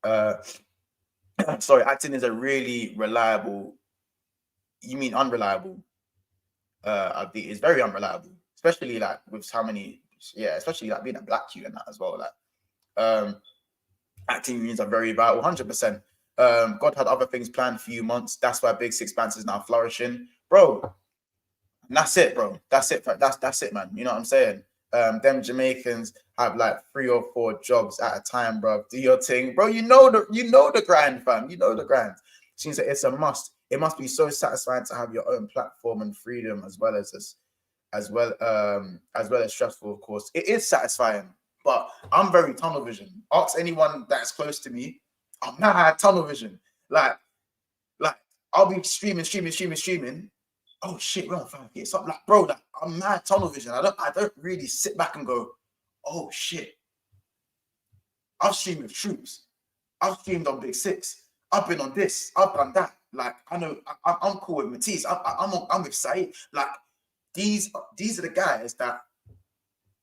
acting is a really reliable. You mean unreliable? It's very unreliable, especially like with how many. Yeah, especially like being a black Q and that as well. Like, acting unions are very vital. 100%. God had other things planned for you months. That's why Big Six Bants is now flourishing, bro. And that's it, bro. That's it. That's it, man. You know what I'm saying? Them Jamaicans have like 3 or 4 jobs at a time, bro. Do your thing, bro. You know the grind, fam. You know the grind. Seems like it's a must. It must be so satisfying to have your own platform and freedom as well as as well as stressful, of course. It is satisfying, but I'm very tunnel vision. Ask anyone that is close to me. I'm mad tunnel vision. Like I'll be streaming. Oh shit, we're on 5K. Something like, bro, like I'm mad tunnel vision. I don't really sit back and go, oh shit. I've streamed with Troops. I've streamed on Big Six. I've been on this. I've done that. Like I know I'm cool with Matisse. I'm with Saeed. Like these are the guys that,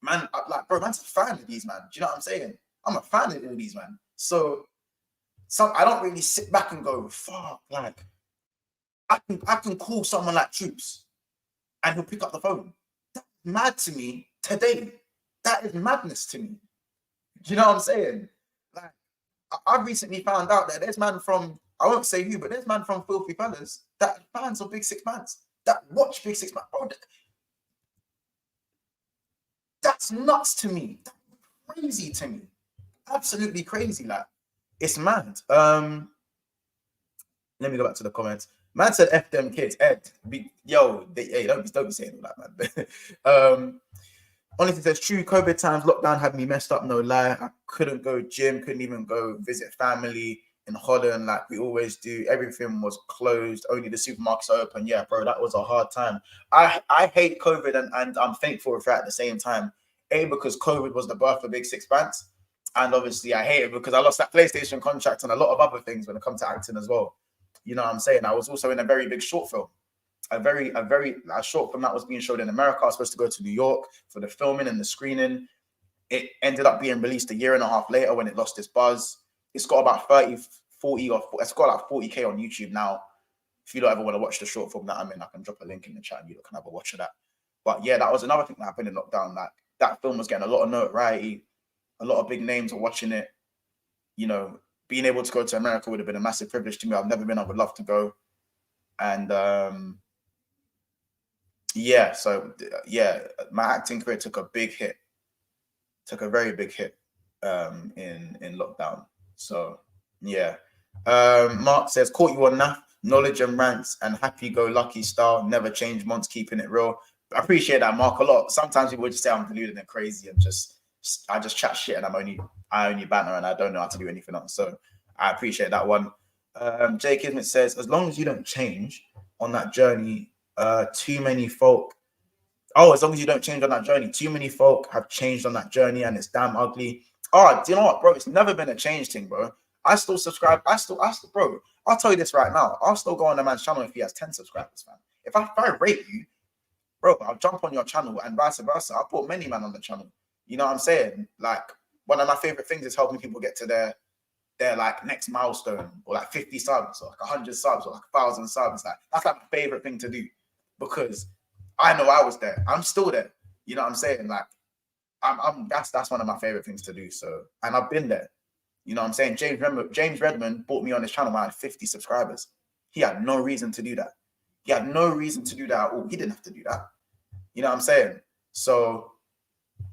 man, like, bro, man's a fan of these, man. Do you know what I'm saying? I'm a fan of all these, man. So I don't really sit back and go, fuck, like I can call someone like Troops and he'll pick up the phone. That's mad to me today. That is madness to me. Do you know what I'm saying? Like I recently found out that there's man from, I won't say who, but there's man from Filthy Fellas that fans of Big Six Bants that watch Big Six Bants. Bro, that's nuts to me. That's crazy to me. Absolutely crazy. Like it's mad. Let me go back to the comments. Man said F them kids. Ed, don't be saying all that, man. Honestly says true. COVID times, lockdown had me messed up, no lie. I couldn't go gym, couldn't even go visit family in Holland like we always do. Everything was closed, only the supermarkets are open. Yeah, bro, that was a hard time. I hate COVID and I'm thankful for it at the same time. Because COVID was the birth of Big Six Bants. And obviously I hate it because I lost that PlayStation contract and a lot of other things when it comes to acting as well. You know what I'm saying? I was also in a very big short film. A short film that was being showed in America. I was supposed to go to New York for the filming and the screening. It ended up being released a year and a half later when it lost its buzz. It's got about 40, it's got like 40K on YouTube now. If you don't ever want to watch the short film that I'm in, I can drop a link in the chat and you can have a watch of that. But yeah, that was another thing that happened in lockdown. Like that film was getting a lot of notoriety. A lot of big names are watching it. You know, being able to go to America would have been a massive privilege to me. I've never been. I would love to go. And yeah, so yeah, my acting career took a big hit. Took a very big hit in lockdown. So yeah. Mark says, caught you on that. Knowledge and rants and happy-go-lucky style. Never change once, keeping it real. I appreciate that, Mark, a lot. Sometimes people just say I'm deluded and crazy and I just chat shit and I only banter and I don't know how to do anything else. So I appreciate that one. Jay Kismet says, as long as you don't change on that journey, too many folk. Oh, as long as you don't change on that journey, too many folk have changed on that journey and it's damn ugly. Oh, do you know what, bro? It's never been a change thing, bro. I still subscribe. Bro, I'll tell you this right now. I'll still go on the man's channel if he has 10 subscribers, man. If I rate you, bro, I'll jump on your channel and vice versa. I put many man on the channel. You know what I'm saying? Like, one of my favorite things is helping people get to their like next milestone, or like 50 subs, or like 100 subs, or like 1,000 subs. Like, that's like my favorite thing to do, because I know I was there. I'm still there. You know what I'm saying? Like, that's one of my favorite things to do. So, and I've been there. You know what I'm saying? James Redmond brought me on his channel when I had 50 subscribers. He had no reason to do that. He had no reason to do that at all. He didn't have to do that. You know what I'm saying? So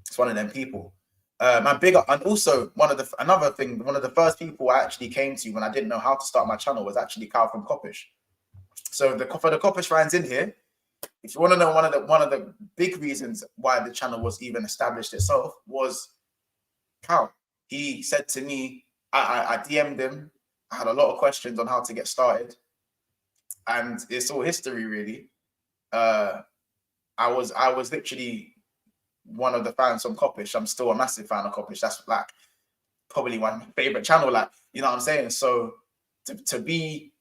it's one of them people. My bigger, and also one of the first people I actually came to when I didn't know how to start my channel was actually Cal from Coppish. So for the Coppish fans in here, if you want to know one of the big reasons why the channel was even established itself was Cal. He said to me, I DM'd him. I had a lot of questions on how to get started, and it's all history, really. I was literally one of the fans from Coppish. I'm still a massive fan of Coppish. That's like probably one of my favorite channel. Like, you know what I'm saying? So to be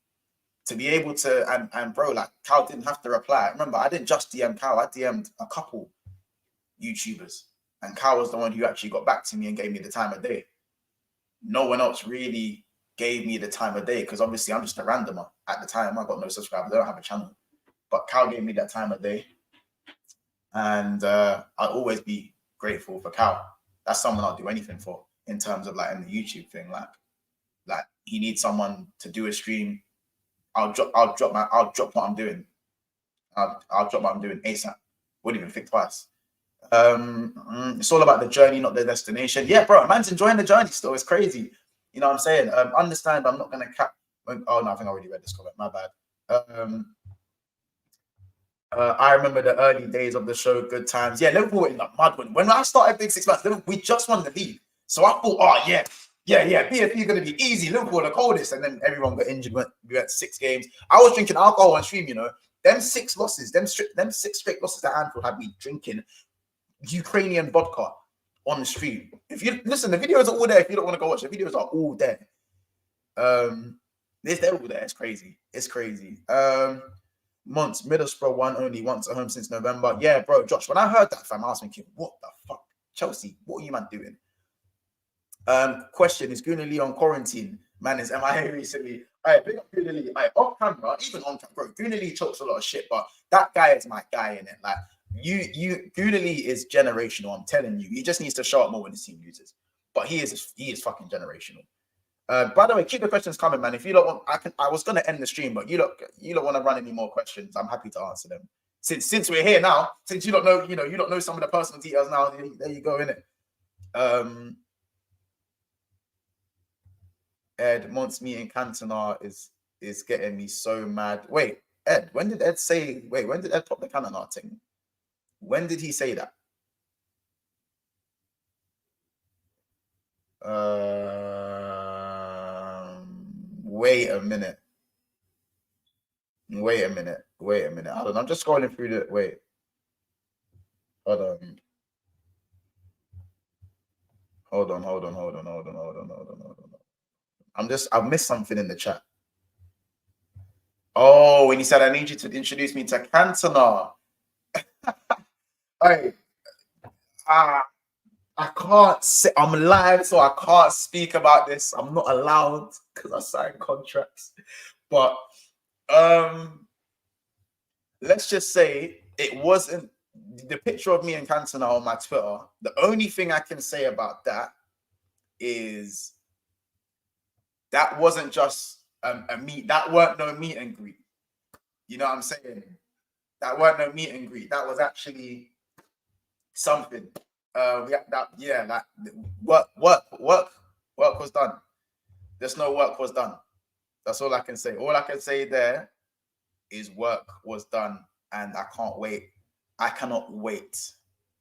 able to and bro, like Cal didn't have to reply. Remember, I didn't just DM Cal. I DM'd a couple YouTubers, and Cal was the one who actually got back to me and gave me the time of day. No one else really gave me the time of day, because obviously I'm just a randomer at the time. I got no subscribers. I don't have a channel, but Cal gave me that time of day, and I'll always be grateful for Cal. That's someone I'll do anything for in terms of like in the YouTube thing. Like he needs someone to do a stream. I'll drop what I'm doing. I'll drop what I'm doing ASAP. Wouldn't even think twice. It's all about the journey, not the destination. Yeah, bro, man's enjoying the journey still. It's crazy. You know what I'm saying? Understand, I'm not gonna cap. Oh no, I think I already read this comment. My bad. I remember the early days of the show, good times. Yeah, Liverpool were in the mud when I started Big Six Bants. We just won the league, so I thought, oh yeah, BFP going to be easy. Liverpool are the coldest, and then everyone got injured. We went 6 games. I was drinking alcohol on stream. You know, them 6 losses, them 6 straight losses at Anfield had me drinking Ukrainian vodka on the stream. If you listen, the videos are all there. If you don't want to go watch, the videos are all there. They're all there. It's crazy. It's crazy. Months, Middlesbrough won only once at home since November. Yeah, bro, Josh, when I heard that, fam, I was thinking, what the fuck? Chelsea, what are you man doing? Question, is Gooner Lee on quarantine? Man, is MIA recently? All right, big up Gooner Lee. All right, off camera, even on camera, bro, Gooner Lee talks a lot of shit, but that guy is my guy in it. Like, Gooner Lee is generational, I'm telling you. He just needs to show up more when his team loses. But he is fucking generational. By the way, keep the questions coming, man. If you don't want, I was gonna end the stream, but you don't want to run any more questions. I'm happy to answer them. Since we're here now, since you don't know, you don't know some of the personal details now. There you go, innit? Ed, Mont's meeting Cantona is getting me so mad. Wait, Ed, when did Ed say? Wait, when did Ed pop the Cantona thing? When did he say that? Wait a minute. Wait a minute. Hold on. I'm just scrolling through the. Wait. Hold on. Hold on. I've missed something in the chat. Oh, when he said, I need you to introduce me to Cantona. Hey. I can't say, I'm live, so I can't speak about this. I'm not allowed because I signed contracts. But let's just say it wasn't the picture of me and Cantona on my Twitter. The only thing I can say about that is that wasn't just a meet. That weren't no meet and greet. You know what I'm saying? That weren't no meet and greet. That was actually something. Work was done. There's no work was done. That's all I can say. All I can say there is work was done, and I can't wait. I cannot wait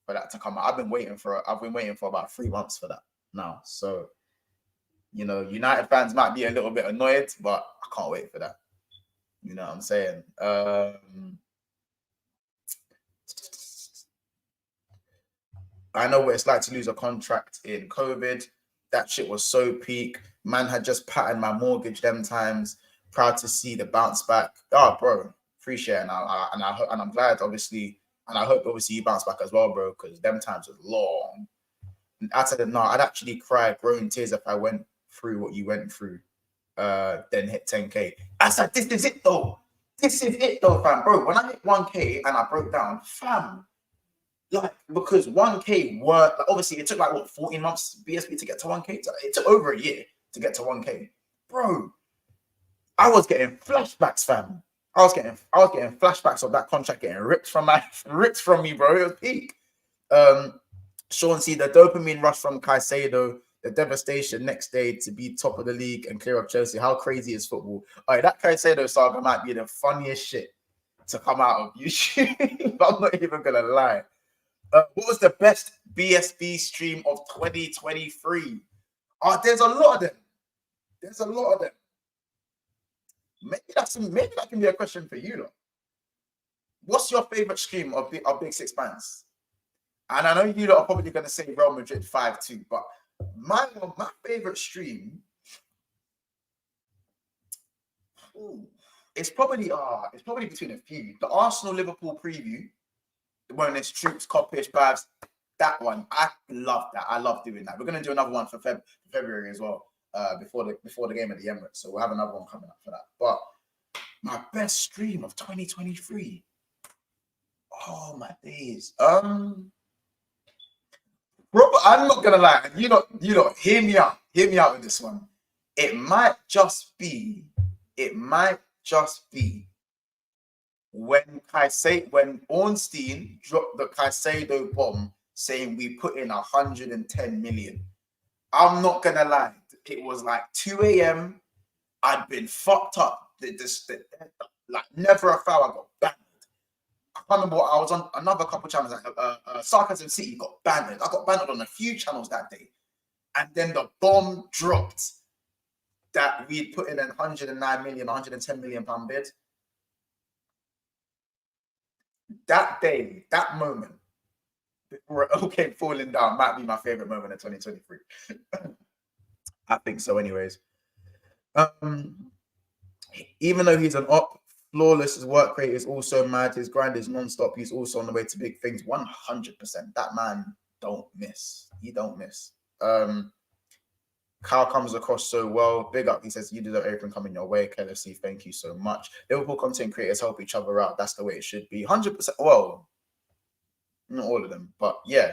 for that to come out. I've been waiting for about 3 months for that now. So, United fans might be a little bit annoyed, but I can't wait for that. You know what I'm saying? I know what it's like to lose a contract in COVID. That shit was so peak. Man had just patterned my mortgage them times. Proud to see the bounce back. Oh, bro, appreciate it. And I'm glad, obviously, and I hope obviously you bounce back as well, bro, because them times was long. I said, no, I'd actually cry, growing tears if I went through what you went through. Then hit 10K. I said, this is it though. This is it though, fam, bro. When I hit 1K and I broke down, fam. Like, because 1K were obviously it took like what 14 months BSB to get to 1K. It took over a year to get to 1K, bro. I was getting flashbacks, fam. I was getting flashbacks of that contract getting ripped from me, bro. It was peak. Sean C, the dopamine rush from Caicedo, the devastation next day to be top of the league and clear up Chelsea. How crazy is football? All right, that Caicedo saga might be the funniest shit to come out of YouTube. I'm not even gonna lie. What was the best BSB stream of 2023? There's a lot of them. Maybe that can be a question for you, though. What's your favorite stream of Big Six Bants? And I know you lot are probably going to say Real Madrid 5-2, but my favorite stream, it's probably between a few. The Arsenal Liverpool preview, when it's Troops, Coppish, Babs, that one, I love that. I love doing that. We're going to do another one for February as well, before the game at the Emirates. So we'll have another one coming up for that. But my best stream of 2023. Oh my days. Bro, I'm not gonna lie. You know, hear me out. Hear me out with this one. It might just be when Ornstein dropped the Caicedo bomb saying we put in 110 million. I'm not gonna lie. It was like 2 a.m. I'd been fucked up. Like never a foul. I got banged. I can't remember what I was on another couple channels. Like Sarcasm City got banned. I got banned on a few channels that day, and then the bomb dropped that we'd put in 109 million, 110 million pound bid. That day, that moment, before it all came falling down, might be my favorite moment of 2023. I think so, anyways. Even though he's an op, flawless, his work rate is also mad. His grind is non-stop. He's also on the way to big things. 100%. That man don't miss. He don't miss. Kyle comes across so well. Big up. He says, you deserve everything coming your way. KLFC, thank you so much. Liverpool content creators help each other out. That's the way it should be. 100%. Well, not all of them. But yeah,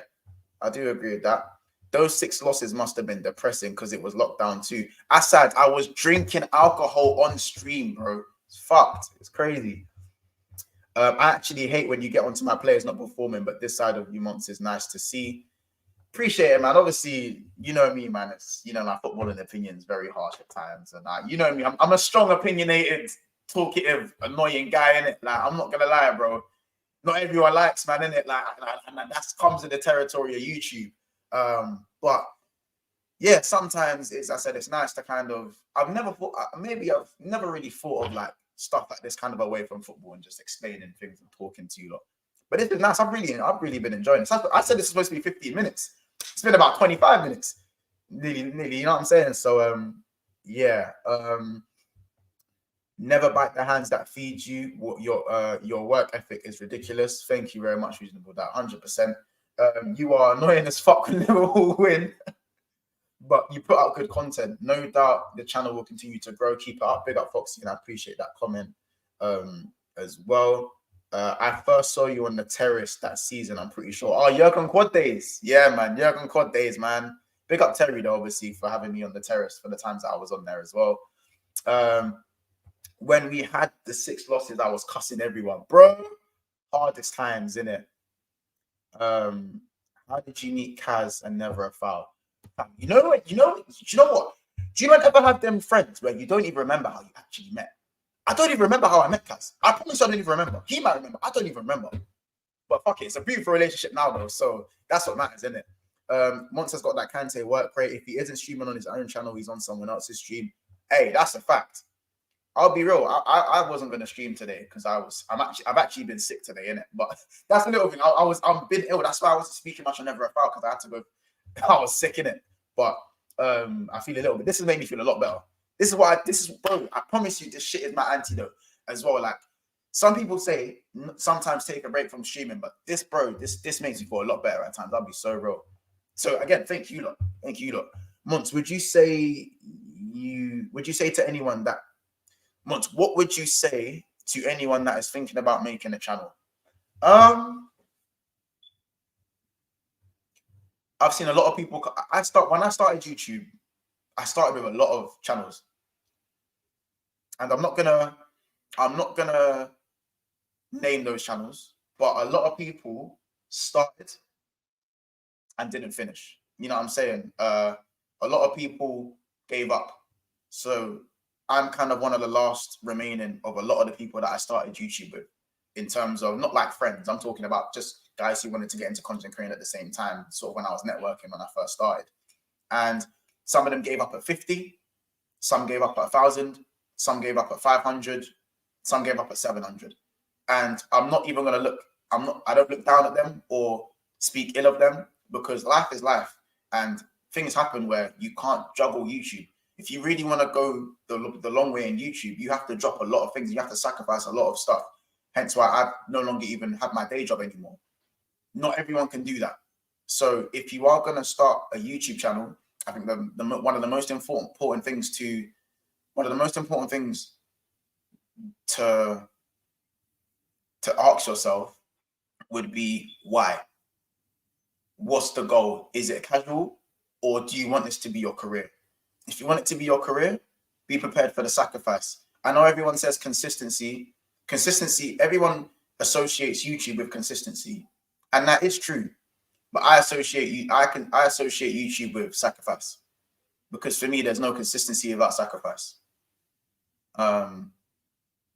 I do agree with that. Those 6 losses must have been depressing because it was lockdown too. Asad, I was drinking alcohol on stream, bro. It's fucked. It's crazy. I actually hate when you get onto my players not performing, but this side of you months is nice to see. Appreciate it, man. Obviously, you know me, man. It's, you know, my footballing opinion is very harsh at times. And you know me, I'm a strong, opinionated, talkative, annoying guy, innit? Like, I'm not going to lie, bro. Not everyone likes, man, innit? Like, and that comes in the territory of YouTube. But yeah, sometimes it's, I said, it's nice to kind of, I've never really thought of like stuff like this kind of away from football and just explaining things and talking to you lot. But it's been nice. I've really been enjoying it. I said this is supposed to be 15 minutes. It's been about 25 minutes, nearly, you know what I'm saying? So yeah, never bite the hands that feed you. Your work ethic is ridiculous. Thank you very much, reasonable. That 100%. You are annoying as fuck when Liverpool win, but you put out good content. No doubt the channel will continue to grow. Keep it up. Big up, Foxy, and I appreciate that comment as well. I first saw you on the terrace that season, I'm pretty sure. Oh, Jurgen Quad days. Yeah, man. Jurgen Quad days, man. Big up Terry, though, obviously, for having me on the terrace for the times that I was on there as well. When we had the 6 losses, I was cussing everyone. Bro, hardest times, innit? How did you meet Kaz and never a foul? You know what? Do you not ever have them friends where you don't even remember how you actually met? I don't even remember how I met Kaz. I promise I don't even remember. He might remember. I don't even remember. But fuck it. It's a beautiful relationship now, though. So that's what matters, isn't it? Monster's got that Kante work rate. If he isn't streaming on his own channel, he's on someone else's stream. Hey, that's a fact. I'll be real. I wasn't going to stream today because I've actually been sick today, innit? But that's a little thing. I've been ill. That's why I wasn't speaking much on Never a Foul because I had to go. I was sick, innit? But I feel a little bit. This has made me feel a lot better. Bro, I promise you, this shit is my antidote as well. Like, some people say sometimes take a break from streaming, but this makes me feel a lot better at times. I'll be so real. So again, thank you lot. Thank you lot. Mons, would you say to anyone that Mons, what would you say to anyone that is thinking about making a channel? I've seen a lot of people. When I started YouTube, I started with a lot of channels, and I'm not gonna name those channels, but a lot of people started and didn't finish. You know what I'm saying? A lot of people gave up. So I'm kind of one of the last remaining of a lot of the people that I started YouTube with, in terms of not like friends. I'm talking about just guys who wanted to get into content creating at the same time, sort of when I was networking when I first started. And some of them gave up at 50, some gave up at 1,000, some gave up at 500, some gave up at 700. And I'm not even going to look, I don't look down at them or speak ill of them, because life is life. And things happen where you can't juggle YouTube. If you really want to go the long way in YouTube, you have to drop a lot of things. You have to sacrifice a lot of stuff. Hence why I no longer even have my day job anymore. Not everyone can do that. So if you are going to start a YouTube channel, I think one of the most important things to ask yourself would be why. What's the goal? Is it casual, or do you want this to be your career? If you want it to be your career, be prepared for the sacrifice. I know everyone says consistency. Everyone associates YouTube with consistency, and that is true. But I associate YouTube with sacrifice, because for me, there's no consistency without sacrifice.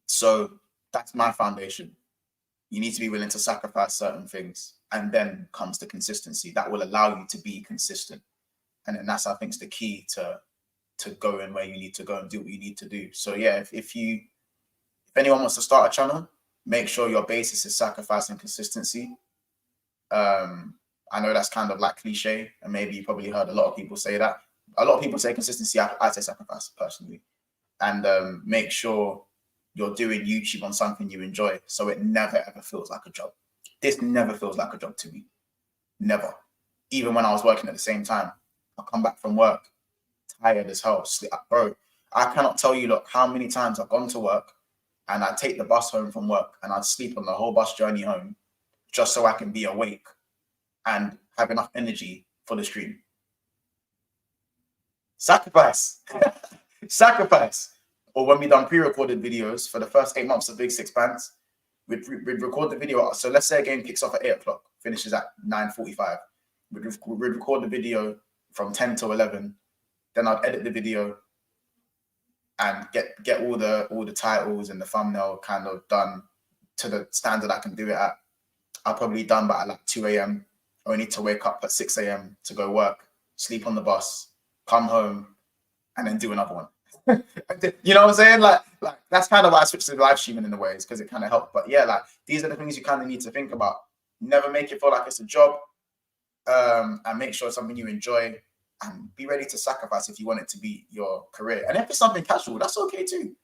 So that's my foundation. You need to be willing to sacrifice certain things. And then comes the consistency that will allow you to be consistent. And then that's, I think, is the key to going where you need to go and do what you need to do. So yeah, if anyone wants to start a channel, make sure your basis is sacrifice and consistency. I know that's kind of like cliche, and maybe you probably heard a lot of people say that. A lot of people say consistency. I say sacrifice personally. And make sure you're doing YouTube on something you enjoy, so it never ever feels like a job. This never feels like a job to me. Never. Even when I was working at the same time, I come back from work tired as hell. Bro, I cannot tell you, look, how many times I've gone to work and I take the bus home from work and I'd sleep on the whole bus journey home just so I can be awake and have enough energy for the stream. Sacrifice. Sacrifice. Or when we done pre-recorded videos for the first 8 months of Big Six Bants, we'd record the video. So let's say a game kicks off at 8 o'clock, finishes at 9:45. We'd record the video from 10 to 11. Then I'd edit the video and get all the titles and the thumbnail kind of done to the standard I can do it at. I'll probably done by like 2 a.m. I need to wake up at 6 a.m. to go work, sleep on the bus, come home, and then do another one. You know what I'm saying? Like that's kind of why I switched to live streaming in the ways, because it kind of helped. But yeah, like these are the things you kind of need to think about. Never make it feel like it's a job, and make sure it's something you enjoy, and be ready to sacrifice if you want it to be your career. And if it's something casual, that's okay too.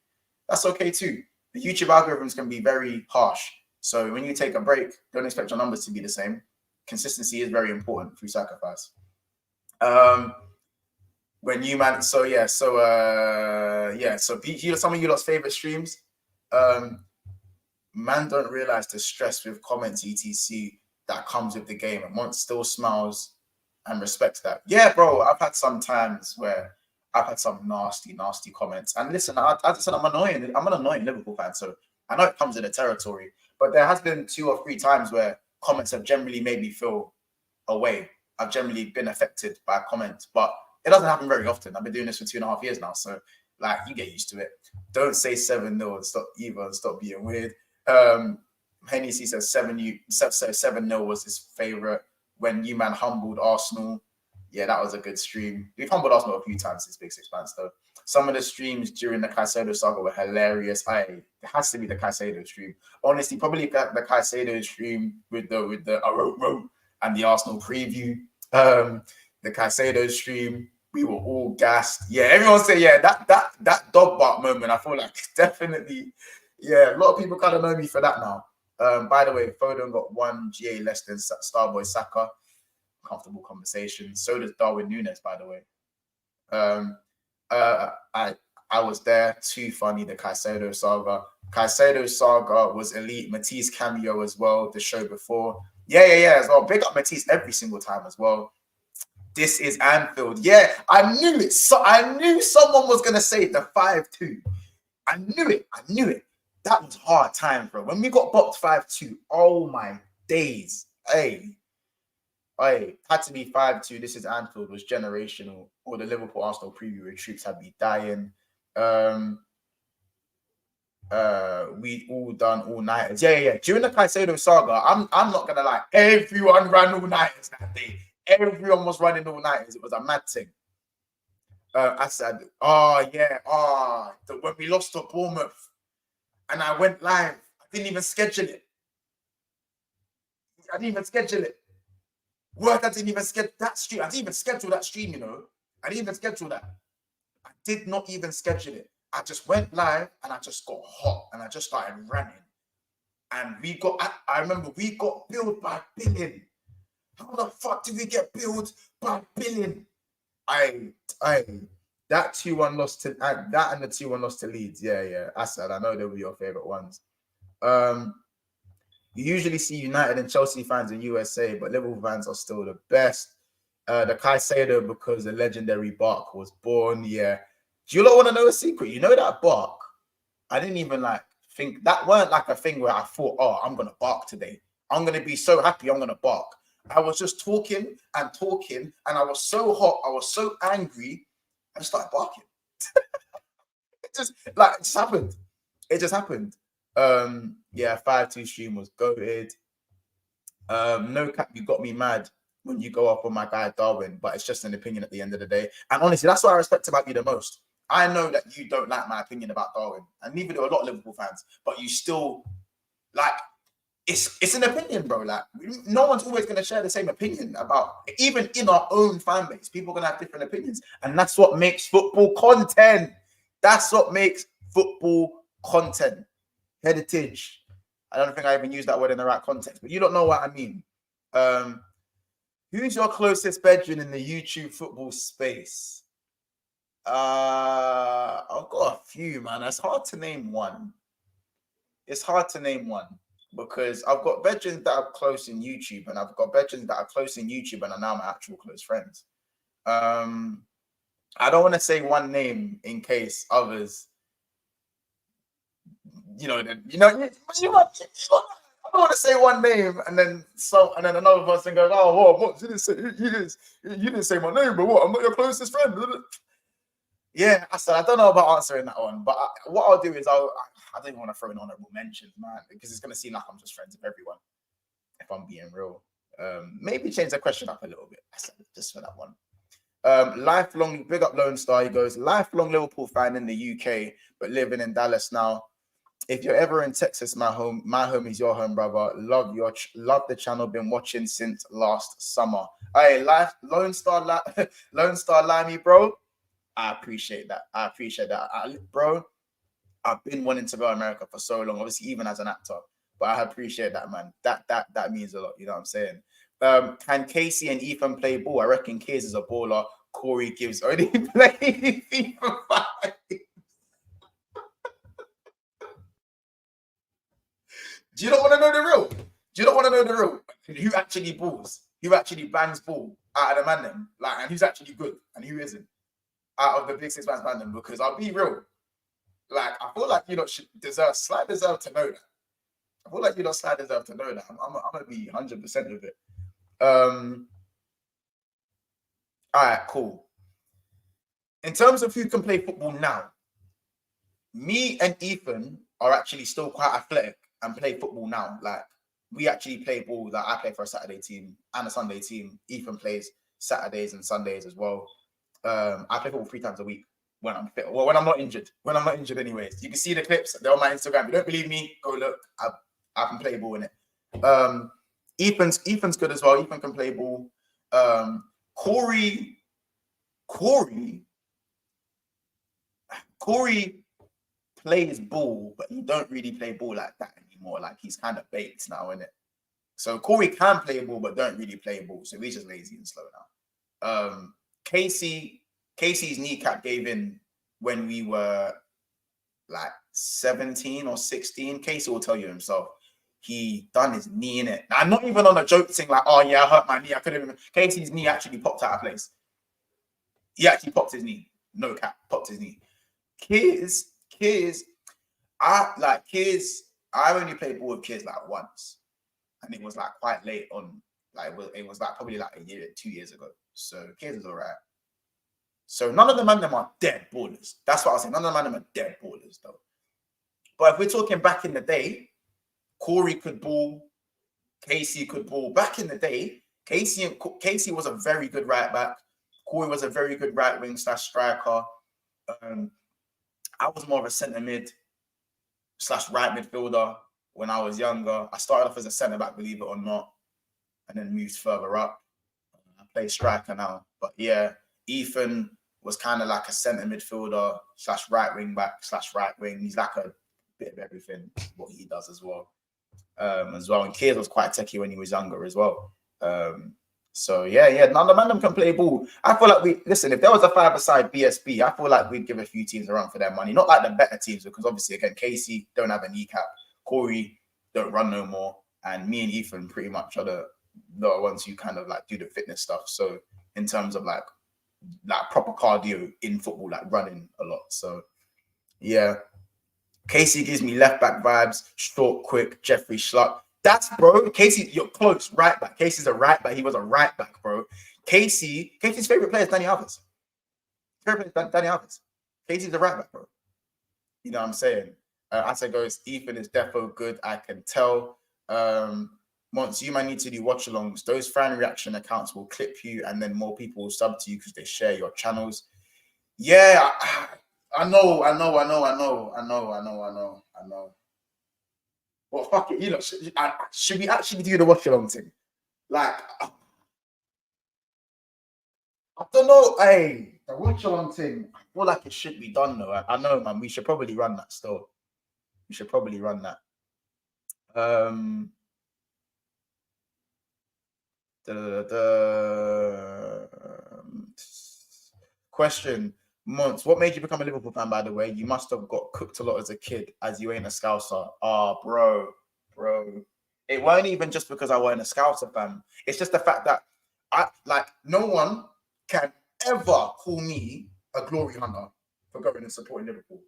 That's okay too. The YouTube algorithms can be very harsh. So when you take a break, don't expect your numbers to be the same. Consistency is very important through sacrifice. When you man, so some of you lot's favorite streams. Man don't realize the stress with comments etc that comes with the game, and once still smiles and respects that. Yeah, bro, I've had some times where I've had some nasty comments. And listen, as I said, I'm an annoying Liverpool fan, so I know it comes in the territory. But there has been 2 or 3 times where comments have generally made me feel away. I've generally been affected by comments, but it doesn't happen very often. I've been doing this for 2.5 years now, so like you get used to it. Don't say 7-0 and stop being weird. Hennessy says 7-0 was his favorite. When you man humbled Arsenal, yeah, that was a good stream. We've humbled Arsenal a few times since Big Six Bants, though. Some of the streams during the Caicedo saga were hilarious. It has to be the Caicedo stream. Honestly, probably the Caicedo stream with the and the Arsenal preview. The Caicedo stream, we were all gassed. Yeah, everyone say that dog bark moment. I feel like definitely, yeah. A lot of people kind of know me for that now. By the way, Foden got 1 GA less than Starboy Saka. Comfortable conversation. So does Darwin Núñez, by the way. I was there. Too funny, the Caicedo saga. Caicedo saga was elite. Matisse cameo as well, the show before. Yeah, as well. Big up Matisse every single time as well. This is Anfield. Yeah, I knew it. So I knew someone was going to say the 5-2. I knew it. That was hard time, bro. When we got bopped 5-2, oh my days. Hey, had to be 5-2. This is Anfield was generational. Or the Liverpool Arsenal preview where troops had me dying. We all done all nighters. Yeah. During the Caicedo saga, I'm not gonna lie. Everyone ran all nighters that day. Everyone was running all nighters. It was a mad thing. I said, when we lost to Bournemouth, and I went live. I didn't even schedule it. Work, I didn't even schedule that stream. I didn't even schedule that stream, you know. I didn't even schedule that. I did not even schedule it. I just went live and I just got hot and I just started running. And I remember we got billed by billing. How the fuck did we get billed by billing? That 2-1 loss to that and the 2-1 loss to Leeds. Yeah. I said I know they were your favorite ones. You usually see United and Chelsea fans in USA, but Liverpool fans are still the best. The Caicedo because the legendary bark was born. Yeah. Do you not want to know a secret? You know that bark? I didn't even think that weren't like a thing where I thought, oh, I'm gonna bark today. I'm gonna be so happy. I'm gonna bark. I was just talking, and I was so hot. I was so angry. I just started barking. It just happened. It just happened. Yeah, 5-2 stream was goated. No cap, you got me mad when you go up on my guy Darwin, but it's just an opinion at the end of the day. And honestly, that's what I respect about you the most. I know that you don't like my opinion about Darwin, and neither do a lot of Liverpool fans, but you still like it's an opinion, bro. Like, no one's always going to share the same opinion about, even in our own fan base, people are going to have different opinions, and that's what makes football content. That's what makes football content. Heritage. I don't think I even used that word in the right context, but you don't know what I mean. Who's your closest bedroom in the YouTube football space? I've got a few, man. It's hard to name one. It's hard to name one because I've got bedrooms that are close in YouTube, and I've got bedrooms that are close in YouTube and are now my actual close friends. I don't want to say one name in case others, I don't want to say one name and then another person goes, "Oh, what? You didn't say my name, but what? I'm not your closest friend." Yeah, I said I don't know about answering that one, but what I'll do is I don't even want to throw in honorable mentions, man, because it's gonna seem like I'm just friends with everyone. If I'm being real, maybe change the question up a little bit. I said just for that one. Lifelong, big up Lone Star. He goes, lifelong Liverpool fan in the UK, but living in Dallas now. If you're ever in Texas, my home is your home, brother. Love the channel. Been watching since last summer. Hey, Lone Star, Limey, bro. I appreciate that. Bro, I've been wanting to go to America for so long, obviously, even as an actor. But I appreciate that, man. That means a lot. You know what I'm saying? Can Casey and Ethan play ball? I reckon Casey is a baller. Corey Gibbs only played FIFA 5. Do you not want to know the real? Who actually balls? Who actually bangs ball out of the man them? Like, and who's actually good and who isn't? Out of the Big Six Bants man them? Because I'll be real. Like, I feel like you lot should deserve to know that. I feel like you lot deserve to know that. I'm gonna be 100% with it. All right, cool. In terms of who can play football now, me and Ethan are actually still quite athletic and play football now. Like, we actually play ball. That I play for a Saturday team and a Sunday team. Ethan plays Saturdays and Sundays as well. I play football 3 times a week when I'm fit. Well, when I'm not injured. When I'm not injured, anyways. You can see the clips. They're on my Instagram. If you don't believe me, go look. I can play ball in it. Ethan's good as well. Ethan can play ball. Corey plays ball, but he don't really play ball like that anymore. Like, he's kind of baked now, isn't it? So Corey can play ball, but don't really play ball. So he's just lazy and slow now. Casey's kneecap gave in when we were like 17 or 16. Casey will tell you himself. He done his knee in it. I'm not even on a joke thing like, oh yeah, I hurt my knee. I couldn't even. Casey's knee actually popped out of place. He actually popped his knee. No cap, popped his knee. Kids, I only played ball with kids like once, and it was like quite late on. Like, it was like probably like 2 years ago. So kids is all right. So none of the man them are dead ballers. That's what I was saying. None of the man them are dead ballers though. But if we're talking back in the day, Corey could ball, Casey could ball. Back in the day, Casey was a very good right back. Corey was a very good right wing / striker. I was more of a centre mid / right midfielder when I was younger. I started off as a centre back, believe it or not, and then moved further up. I play striker now. But yeah, Ethan was kind of like a centre midfielder / right wing back / right wing. He's like a bit of everything, what he does as well. And Kears was quite techie when he was younger as well. So yeah, none of them can play ball. I feel like if there was a 5-a-side BSB, I feel like we'd give a few teams a run for their money. Not like the better teams, because obviously, again, Casey don't have a kneecap, Corey don't run no more, and me and Ethan pretty much are the ones who kind of like do the fitness stuff. So in terms of like proper cardio in football, like running a lot. So yeah. Casey gives me left back vibes, short, quick, Jeffrey Schluck. That's, bro. Casey, you're close. Right back. Casey's a right back. He was a right back, bro. Casey's favorite player is Danny Alves. Favorite player is Danny Alves. Casey's a right back, bro. You know what I'm saying? Asa goes, Ethan is defo good. I can tell. Once you might need to do watch-alongs. Those fan reaction accounts will clip you, and then more people will sub to you because they share your channels. Yeah, I know. Well, fuck it. You know, should we actually do the watch-along thing? Like, I don't know. Hey, the watch-along thing. I feel like it should be done though. I know, man. We should probably run that still. We should probably run that. Question. Months. What made you become a Liverpool fan, by the way? You must have got cooked a lot as a kid, as you ain't a Scouser. Oh, bro. It weren't even just because I weren't a Scouser fan. It's just the fact that no one can ever call me a glory hunter for going and supporting Liverpool.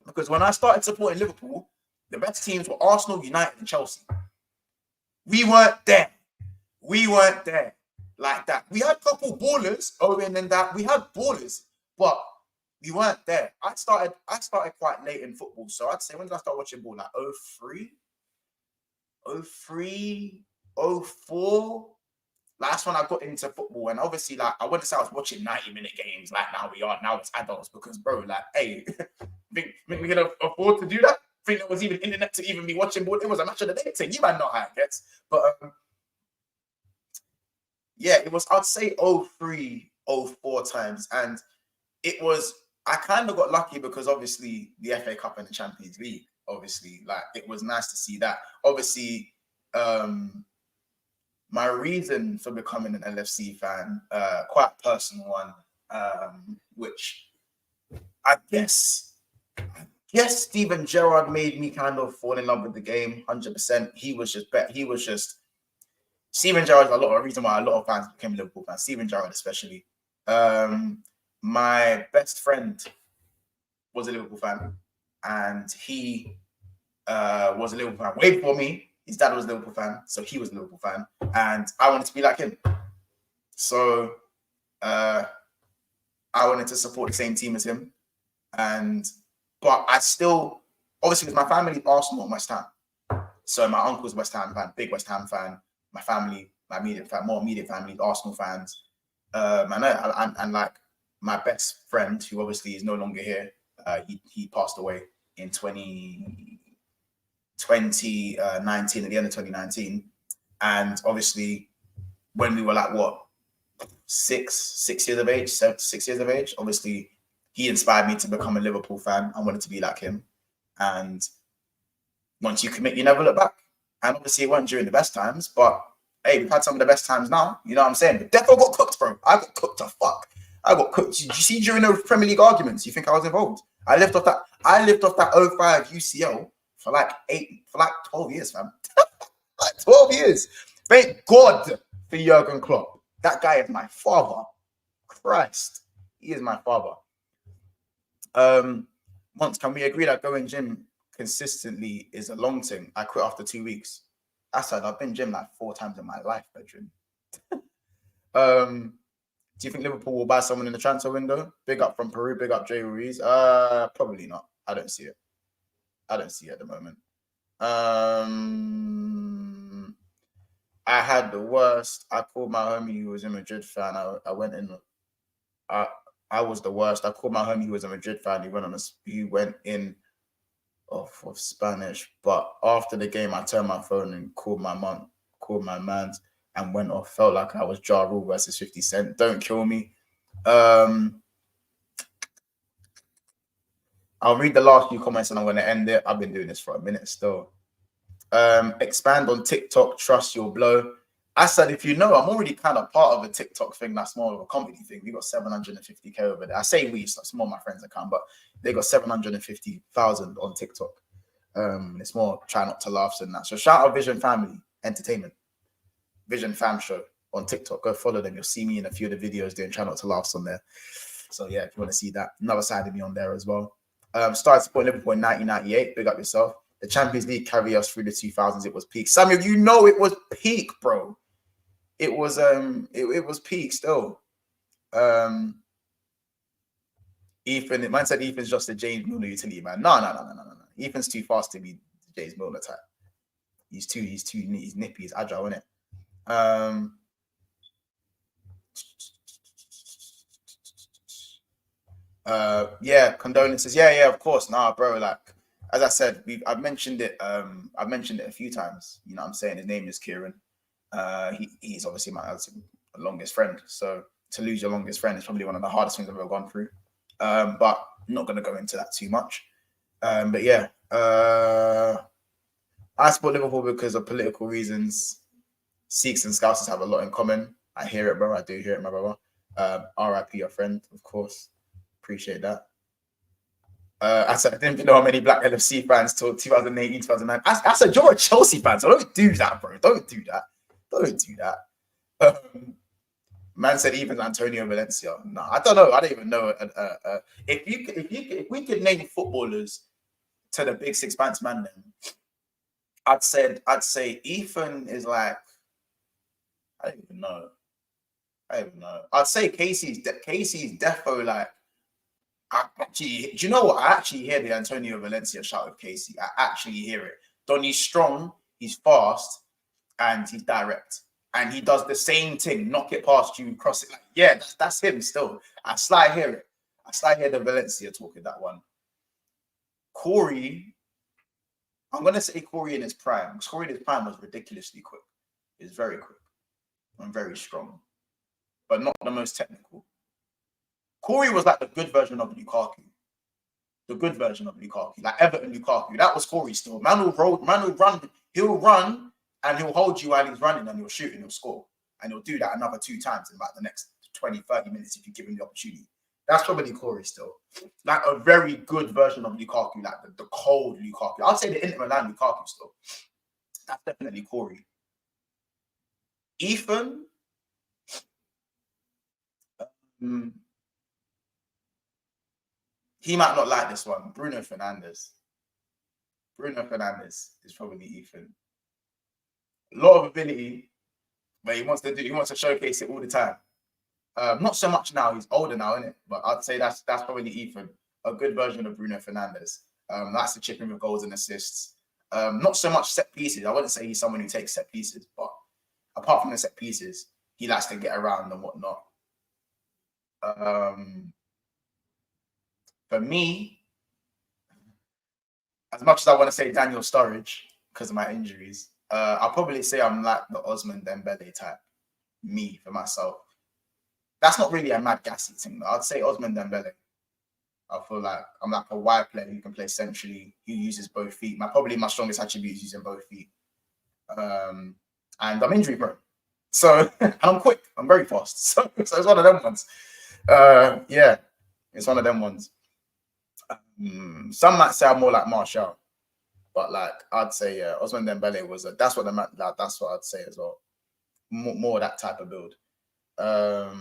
Because when I started supporting Liverpool, the best teams were Arsenal, United, and Chelsea. We weren't there like that. We had a couple ballers, Owen and that. We had ballers, but we weren't there. I started quite late in football. So I'd say, when did I start watching ball? Like 03, 04. Last when I got into football. And obviously, like, I wouldn't say I was watching 90-minute games like now we are. Now it's adults because, bro, like, hey, think we can afford to do that? Think there was even internet to even be watching ball? It was a match of the day thing. You might know how it gets. But yeah, it was, I'd say 03, 04 times. And it was, I kind of got lucky because obviously the FA Cup and the Champions League, obviously, like, it was nice to see that. Obviously, my reason for becoming an LFC fan, quite a personal one, which I guess Steven Gerrard made me kind of fall in love with the game, 100%. He was just Steven Gerrard is a lot of reason why a lot of fans became Liverpool fans. Steven Gerrard especially. My best friend was a Liverpool fan, and he was a Liverpool fan way before me. His dad was a Liverpool fan, so he was a Liverpool fan, and I wanted to be like him. So I wanted to support the same team as him, but I still, obviously, with my family, Arsenal and West Ham. So my uncle's West Ham fan, big West Ham fan. My family, more immediate family, Arsenal fans. And like my best friend, who obviously is no longer here, he passed away in 2019, at the end of 2019. And obviously, when we were like, what, 6 years of age, 6 years of age, obviously, he inspired me to become a Liverpool fan. I wanted to be like him. And once you commit, you never look back. And obviously, it wasn't during the best times, but hey, we've had some of the best times now. You know what I'm saying? But Defo got cooked, bro. I got cooked to fuck. I got cooked. Did you see during the Premier League arguments? You think I was involved? I lived off that 05 UCL for like 12 years, fam. Like 12 years. Thank God for Jurgen Klopp. That guy is my father. Christ. He is my father. Once, can we agree that going gym consistently is a long thing? I quit after 2 weeks. I said I've been gym like 4 times in my life, bedroom. Do you think Liverpool will buy someone in the transfer window? Big up from Peru, big up Jay Ruiz. Probably not. I don't see it. I don't see it at the moment. I had the worst. I called my homie who was a Madrid fan. I went in. I was the worst. I called my homie who was a Madrid fan. He went in off of Spanish. But after the game, I turned my phone and called my mum, called my mans, and went off. Felt like I was Ja Rule versus 50 Cent. Don't kill me. I'll read the last few comments and I'm going to end it. I've been doing this for a minute still. Expand on TikTok, trust your blow. I said, if you know, I'm already kind of part of a TikTok thing that's more of a comedy thing. We got 750K over there. I say we, so some of my friends account, but they got 750,000 on TikTok. It's more try not to laugh than that. So shout out Vision Family Entertainment, Vision Fam Show on TikTok. Go follow them. You'll see me in a few of the videos doing try not to laughs on there. So yeah, if you want to see that, another side of me on there as well. Started supporting Liverpool in 1998. Big up yourself. The Champions League carried us through the 2000s. It was peak. Some of you know it was peak, bro. It was it was peak still. Ethan, man said Ethan's just a James Milner utility man. No. Ethan's too fast to be James Milner type. He's nippy, he's agile, isn't it? Yeah, condolences. Yeah, of course. Nah, bro. Like as I said, I've mentioned it. I've mentioned it a few times. You know what I'm saying? His name is Kieran. He's obviously my longest friend. So to lose your longest friend is probably one of the hardest things I've ever gone through. But I'm not gonna go into that too much. But yeah, I support Liverpool because of political reasons. Sikhs and Scousers have a lot in common. I hear it, bro. I do hear it, my brother. RIP your friend, of course. Appreciate that. I said I didn't know how many Black LFC fans till 2018, 2009. I said you're a Chelsea fan, so don't do that, bro. Don't do that. Don't do that. Man said even Antonio Valencia. No, I don't know. I don't even know. If we could name footballers to the Big Six Bants, man, then I'd say Ethan is like, I don't even know. I'd say Casey's defo like. Do you know what? I actually hear the Antonio Valencia shout of Casey. I actually hear it. Donny's strong, he's fast, and he's direct. And he does the same thing, knock it past you, cross it. Like, yeah, that's him still. I slightly hear it. I slightly hear the Valencia talking that one. Corey, I'm going to say Corey in his prime. Corey in his prime was ridiculously quick. He's very quick and very strong, but not the most technical. Corey was like the good version of Lukaku. The good version of Lukaku. Like Everton Lukaku. That was Corey still. Man will run. He'll run and he'll hold you while he's running and he'll shoot and he'll score. And he'll do that another 2 times in like the next 20, 30 minutes if you give him the opportunity. That's probably Corey still. Like a very good version of Lukaku. Like the cold Lukaku. I'd say the Inter Milan Lukaku still. That's definitely Corey. Ethan. He might not like this one. Bruno Fernandes. Bruno Fernandes is probably Ethan. A lot of ability, but he wants to showcase it all the time. Not so much now. He's older now, isn't it? But I'd say that's probably Ethan. A good version of Bruno Fernandes. That's the chipping with goals and assists. Not so much set pieces. I wouldn't say he's someone who takes set pieces, but apart from the set pieces, he likes to get around and whatnot. For me, as much as I want to say Daniel Sturridge because of my injuries, I'll probably say I'm like the Osman Dembele type. Me, for myself. That's not really a mad gassy thing, though. I'd say Osman Dembele. I feel like I'm like a wide player who can play centrally, who uses both feet. Probably my strongest attribute is using both feet. And I'm injury prone. So, and I'm quick. I'm very fast. So it's one of them ones. Yeah, it's one of them ones. Some might say I'm more like Martial, but like I'd say Osman Dembele was that's what I'd say as well. More that type of build. I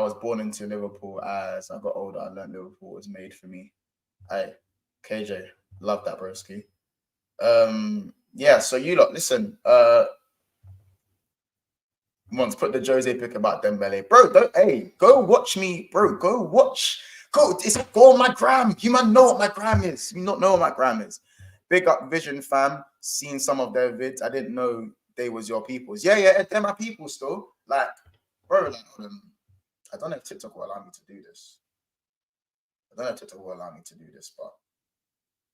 was born into Liverpool. As I got older, I learned Liverpool was made for me. Hey, KJ, love that, broski. Yeah, so you lot, listen. Once put the Jose pick about Dembele, bro. Go watch me, bro. Go on my gram. You might know what my gram is. You not know what my gram is. Big up Vision fam. Seen some of their vids. I didn't know they was your peoples. Yeah, they're my people still. Like, bro, like, I don't know if TikTok will allow me to do this. But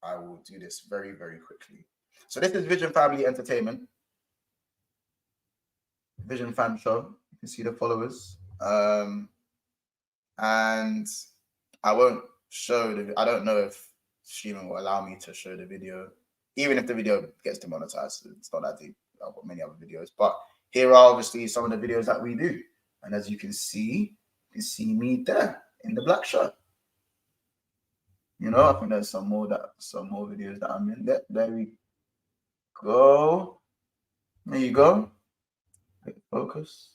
I will do this very, very quickly. So this is Vision Family Entertainment. Vision Fan Show. You can see the followers. And I won't show I don't know if streaming will allow me to show the video. Even if the video gets demonetized, it's not that deep. I've got many other videos. But here are obviously some of the videos that we do. And as you can see me there in the black shirt. You know, I think there's some more videos that I'm in there. There we go. There you go. Focus.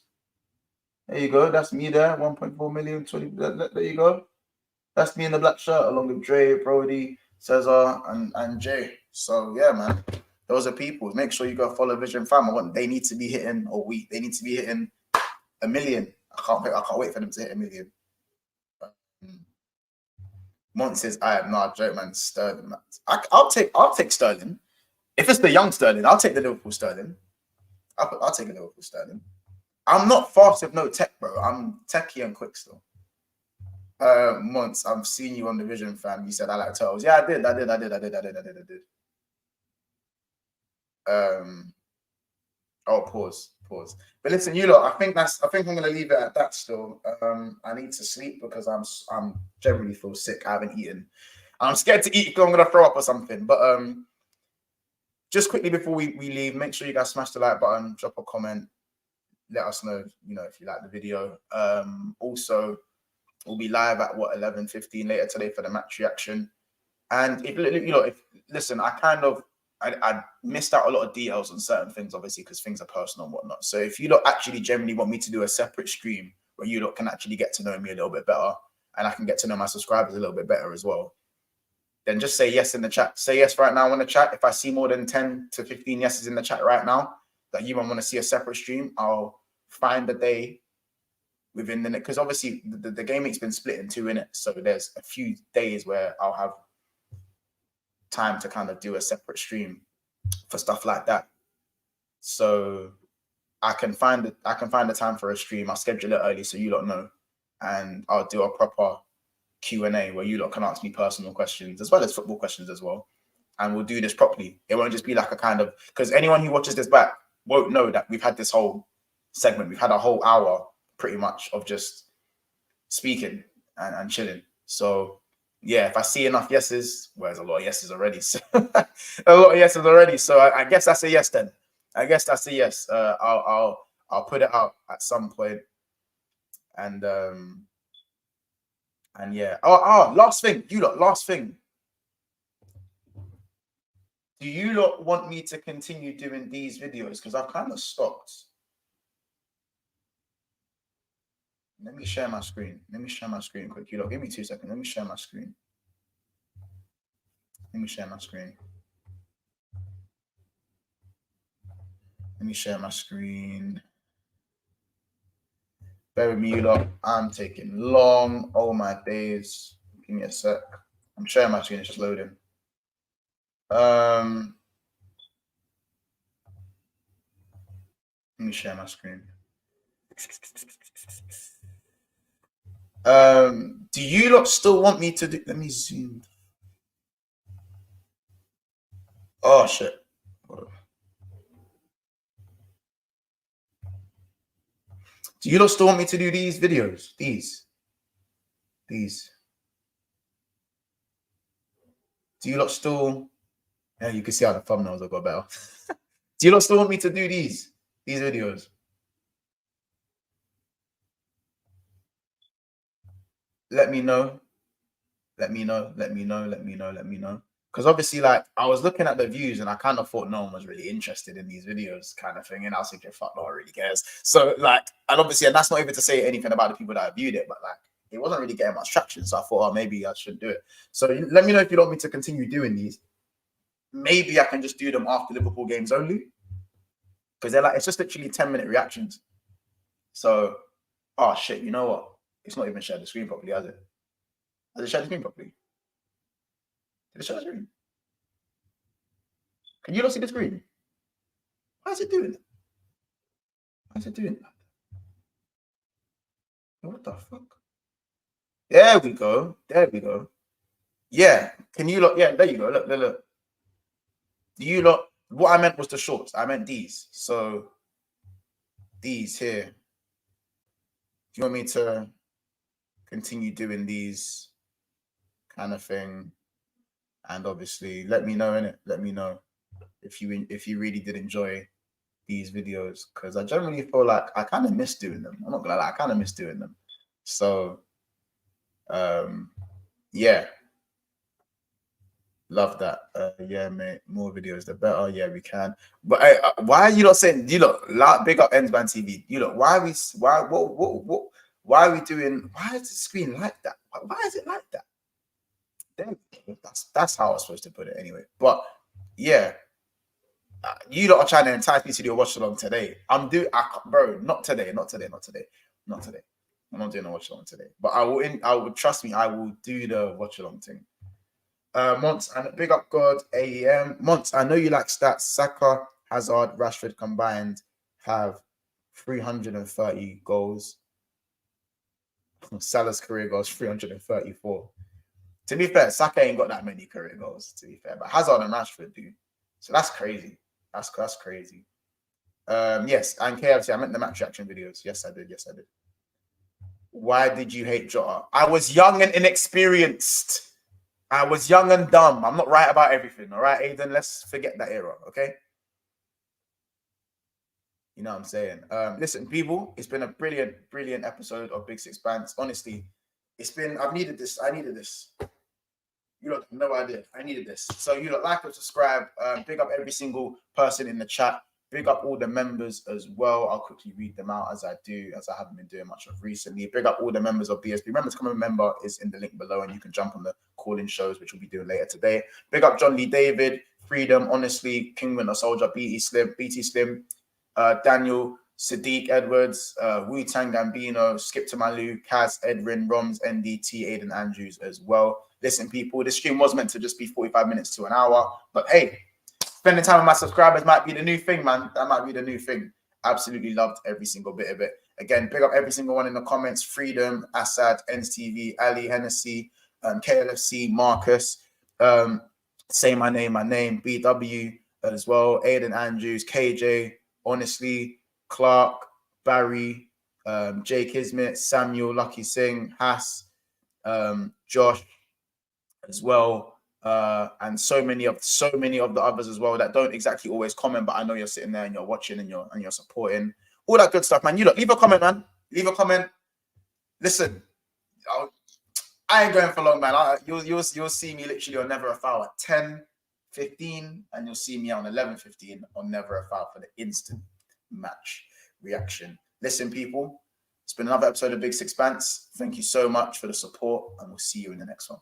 There you go. That's me there. 1.4 million. 20. There you go. That's me in the black shirt along with Dre, Brody, Cesar, and Jay. So yeah, man. Those are people. Make sure you go follow Vision Fam. They need to be hitting, they need to be hitting 1 million. I can't wait for them to hit 1 million. Mont says, I am not a joke, man. Sterling, man. I'll take Sterling. If it's the young Sterling, I'll take the Liverpool Sterling. I'll take the Liverpool Sterling. I'm not fast with no tech, bro. I'm techie and quick still. Months, I've seen you on the Vision, fam. You said I like turtles. Yeah, I did. Oh, pause. But listen, you lot, I think I'm gonna leave it at that still. I need to sleep because I'm generally feel sick. I haven't eaten. I'm scared to eat because I'm gonna throw up or something. But just quickly before we leave, make sure you guys smash the like button, drop a comment, let us know, if you like the video. Also, we'll be live at 11:15 later today for the match reaction. And listen, I missed out a lot of details on certain things, obviously, because things are personal and whatnot. So if you actually generally want me to do a separate stream where you can actually get to know me a little bit better, and I can get to know my subscribers a little bit better as well, then just say yes in the chat. Say yes right now in the chat. If I see more than 10 to 15 yeses in the chat right now that you want to see a separate stream, I'll find the day within the, because obviously the game week's been split in 2 innit. So there's a few days where I'll have time to kind of do a separate stream for stuff like that. So I can find the time for a stream. I'll schedule it early so you lot know, and I'll do a proper Q&A where you lot can ask me personal questions as well as football questions as well, and we'll do this properly. It won't just be like a kind of, because anyone who watches this back won't know that we've had this whole segment. We've had a whole hour pretty much of just speaking and chilling. So yeah, if I see enough yeses, well, there's a lot of yeses already. So So I guess that's a yes then. I guess that's a yes. I'll put it out at some point. And yeah. Last thing. Last thing. Do you lot want me to continue doing these videos? Because I've kind of stopped. Let me share my screen. Quick. You lot, give me 2 seconds. Let me share my screen. Bear with me, you lot. I'm taking long. Oh my days. Give me a sec. I'm sharing my screen. It's just loading. Let me share my screen. Do you lot still want me to do? Let me zoom. Oh shit. Do you lot still want me to do these videos? These. Do you lot still? Yeah, you can see how the thumbnails have got better. Do you lot still want me to do these videos? Let me know. Because obviously, like, I was looking at the views and I kind of thought no one was really interested in these videos, kind of thing. And I was thinking, fuck, no one really cares. So, like, and obviously, and that's not even to say anything about the people that viewed it, but like, it wasn't really getting much traction. So I thought, oh, maybe I should do it. So let me know if you want me to continue doing these. Maybe I can just do them after Liverpool games only, because they're like, it's just literally 10-minute reactions. So, oh shit, you know what? It's not even shared the screen properly, has it? Has it shared the screen properly? Did it share the screen? Can you not see the screen? Why is it doing that? What the fuck? There we go. Yeah. Can you look? Yeah, there you go. Look. Do you lot? What I meant was the shorts. I meant these. So these here. Do you want me to continue doing these kind of thing? And obviously, let me know, innit? Let me know if you really did enjoy these videos, because I generally feel like I kind of miss doing them. I'm not gonna lie, I kind of miss doing them. So yeah, love that. Yeah, mate, more videos the better. Yeah, we can. But why are you not saying, you look, big up Ensban TV, you look, why are we doing, why is the screen like that? Why is it like that? That's how I was supposed to put it anyway. But yeah, you lot are trying to entice me to do a watch along today. Bro, not today. I'm not doing a watch along today, but I will trust me. I will do the watch along thing. Monts and big up God AEM. Monts, I know you like stats. Saka, Hazard, Rashford combined have 330 goals. Salah's career goals 334. To be fair, Saka ain't got that many career goals. To be fair, but Hazard and Rashford do. So that's crazy. That's crazy. Yes, and KFC. I meant the match reaction videos. Yes, I did. Yes, I did. Why did you hate Jota? I was young and inexperienced. I was young and dumb. I'm not right about everything. All right, Aiden, let's forget that era, okay? You know what I'm saying? Listen, people, it's been a brilliant, brilliant episode of Big Six Bants. Honestly, I've needed this. I needed this. You lot have no idea. I needed this. So you lot like and subscribe. Big up every single person in the chat. Big up all the members as well. I'll quickly read them out as I haven't been doing much of recently. Big up all the members of BSB. Remember to become a member is in the link below, and you can jump on the call-in shows, which we'll be doing later today. Big up John Lee David, Freedom, Honestly, King Winter Soldier, BT Slim, Daniel, Sadiq Edwards, Wu-Tang Gambino, Skip to Malu, Kaz, Edrin, Roms, NDT, Aiden Andrews as well. Listen, people, this stream was meant to just be 45 minutes to an hour, but hey, spending time with my subscribers might be the new thing, man. That might be the new thing. Absolutely loved every single bit of it. Again, pick up every single one in the comments. Freedom, Assad, NSTV, Ali, Hennessy, KLFC, Marcus, Say My Name, BW as well, Aiden Andrews, KJ, Honestly, Clark, Barry, Jay Kismet, Samuel, Lucky Singh, Hass, Josh as well. And so many of the others as well that don't exactly always comment, but I know you're sitting there and you're watching and you're supporting all that good stuff, man. You look, leave a comment, man. Leave a comment. Listen, I ain't going for long, man. You'll see me literally on Never a Foul at 10:15, and you'll see me on 11:15 on Never a Foul for the instant match reaction. Listen, people, it's been another episode of Big Six Bants. Thank you so much for the support, and we'll see you in the next one.